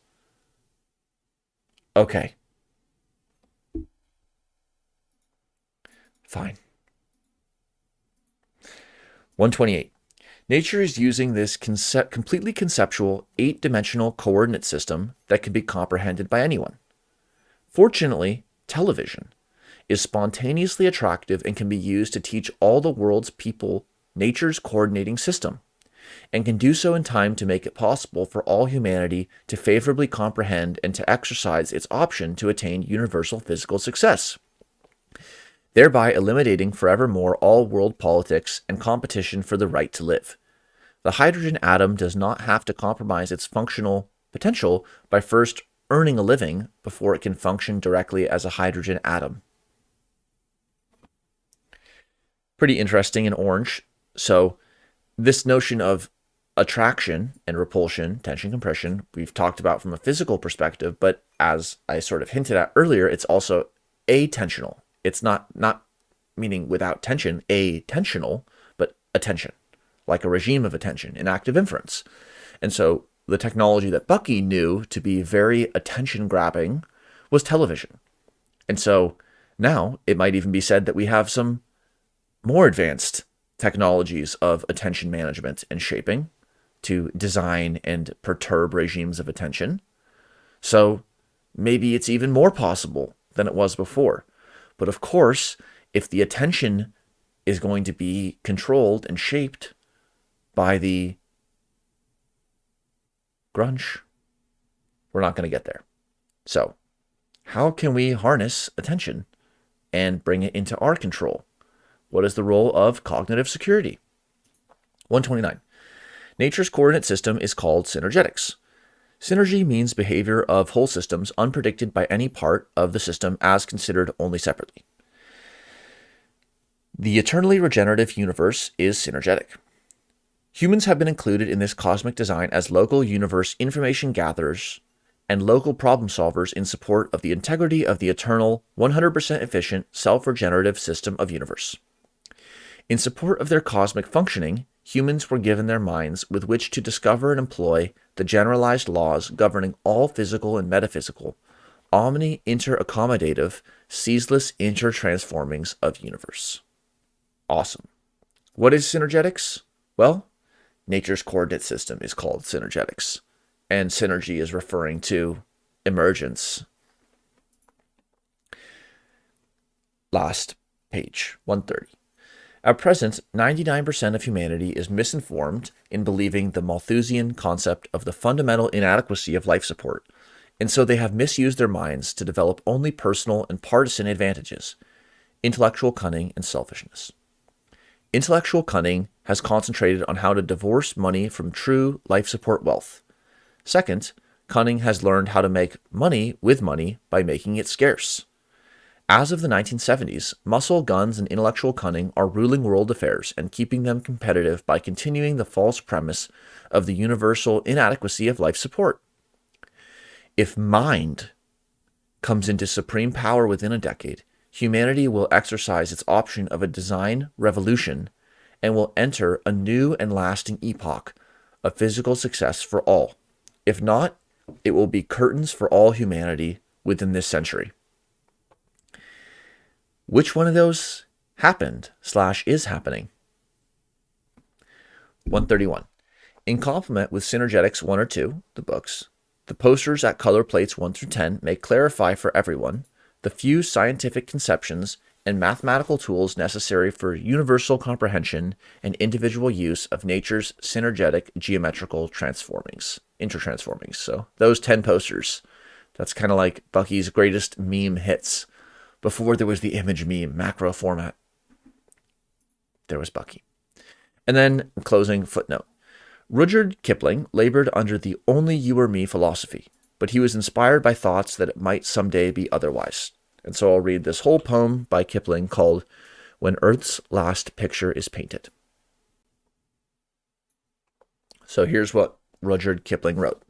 Okay. Fine. 128. Nature is using this completely conceptual 8-dimensional coordinate system that can be comprehended by anyone. Fortunately, television is spontaneously attractive and can be used to teach all the world's people nature's coordinating system, and can do so in time to make it possible for all humanity to favorably comprehend and to exercise its option to attain universal physical success, thereby eliminating forevermore all world politics and competition for the right to live. The hydrogen atom does not have to compromise its functional potential by first earning a living before it can function directly as a hydrogen atom. Pretty interesting in orange. So this notion of attraction and repulsion, tension, compression, we've talked about from a physical perspective, but as I sort of hinted at earlier, it's also attentional. It's not meaning without tension, attentional, but attention, like a regime of attention in active inference. And so the technology that Bucky knew to be very attention-grabbing was television. And so now it might even be said that we have some more advanced technologies of attention management and shaping to design and perturb regimes of attention. So maybe it's even more possible than it was before. But of course, if the attention is going to be controlled and shaped by the grunge, we're not going to get there. So how can we harness attention and bring it into our control? What is the role of cognitive security? 129. Nature's coordinate system is called synergetics. Synergy means behavior of whole systems unpredicted by any part of the system as considered only separately. The eternally regenerative universe is synergetic. Humans have been included in this cosmic design as local universe information gatherers and local problem solvers in support of the integrity of the eternal, 100% efficient, self-regenerative system of universe. In support of their cosmic functioning, humans were given their minds with which to discover and employ the generalized laws governing all physical and metaphysical, omni-interaccommodative, ceaseless intertransformings of universe. Awesome. What is synergetics? Well, nature's coordinate system is called synergetics, and synergy is referring to emergence. Last page, 130. At present, 99% of humanity is misinformed in believing the Malthusian concept of the fundamental inadequacy of life support, and so they have misused their minds to develop only personal and partisan advantages, intellectual cunning, and selfishness. Intellectual cunning has concentrated on how to divorce money from true life support wealth. Second, cunning has learned how to make money with money by making it scarce. As of the 1970s, muscle, guns, and intellectual cunning are ruling world affairs and keeping them competitive by continuing the false premise of the universal inadequacy of life support. If mind comes into supreme power within a decade, humanity will exercise its option of a design revolution and will enter a new and lasting epoch of physical success for all. If not, it will be curtains for all humanity within this century. Which one of those happened / is happening? 131. In complement with Synergetics 1 or 2, the books, the posters at color plates 1 through 10 may clarify for everyone the few scientific conceptions and mathematical tools necessary for universal comprehension and individual use of nature's synergetic geometrical intertransformings. So those 10 posters, that's kind of like Bucky's greatest meme hits. Before there was the image meme, macro format, there was Bucky. And then, closing footnote. Rudyard Kipling labored under the only you or me philosophy, but he was inspired by thoughts that it might someday be otherwise. And so I'll read this whole poem by Kipling called When Earth's Last Picture is Painted. So here's what Rudyard Kipling wrote.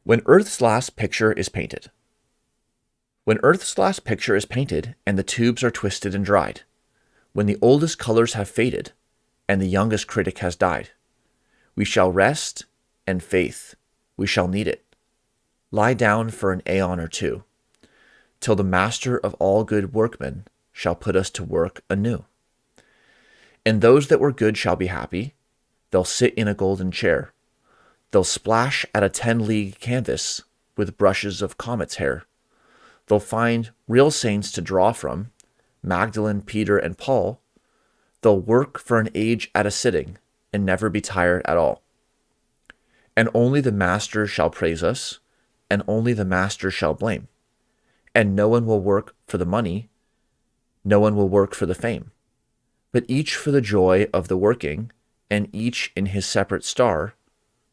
When Earth's last picture is painted. When Earth's last picture is painted and the tubes are twisted and dried, when the oldest colors have faded and the youngest critic has died, we shall rest and faith, we shall need it, lie down for an aeon or two, till the master of all good workmen shall put us to work anew. And those that were good shall be happy, they'll sit in a golden chair, they'll splash at a 10-league canvas with brushes of comet's hair, they'll find real saints to draw from, Magdalene, Peter, and Paul, they'll work for an age at a sitting and never be tired at all. And only the master shall praise us, and only the master shall blame. And no one will work for the money, no one will work for the fame, but each for the joy of the working, and each in his separate star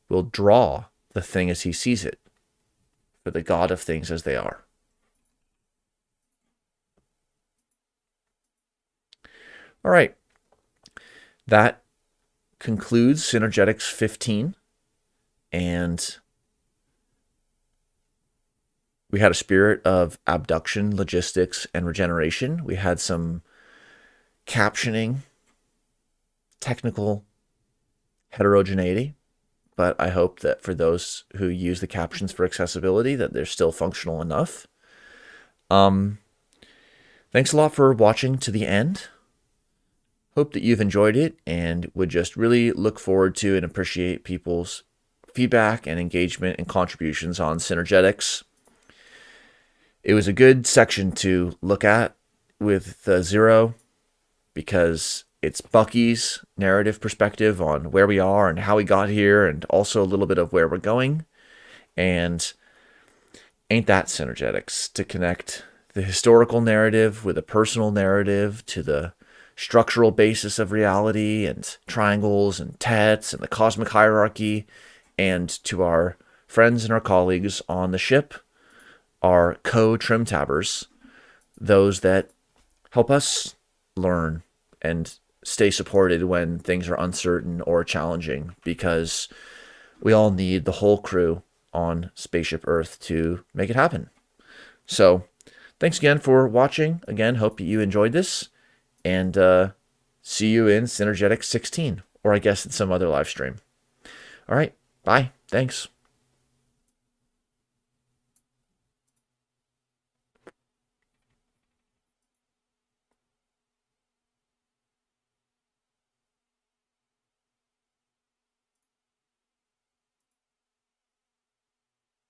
will draw the thing as he sees it, for the God of things as they are. All right, that concludes Synergetics 15, and we had a spirit of abduction, logistics, and regeneration. We had some captioning, technical heterogeneity, but I hope that for those who use the captions for accessibility, that they're still functional enough. Thanks a lot for watching to the end. Hope that you've enjoyed it and would just really look forward to and appreciate people's feedback and engagement and contributions on Synergetics. It was a good section to look at with the Zero because it's Bucky's narrative perspective on where we are and how we got here, and also a little bit of where we're going. And ain't that Synergetics to connect the historical narrative with a personal narrative to the structural basis of reality and triangles and tets and the cosmic hierarchy, and to our friends and our colleagues on the ship, our co-trimtabbers, those that help us learn and stay supported when things are uncertain or challenging, because we all need the whole crew on Spaceship Earth to make it happen. So thanks again for watching. Again, hope you enjoyed this. And see you in Synergetics 16, or I guess in some other live stream. All right, bye. Thanks.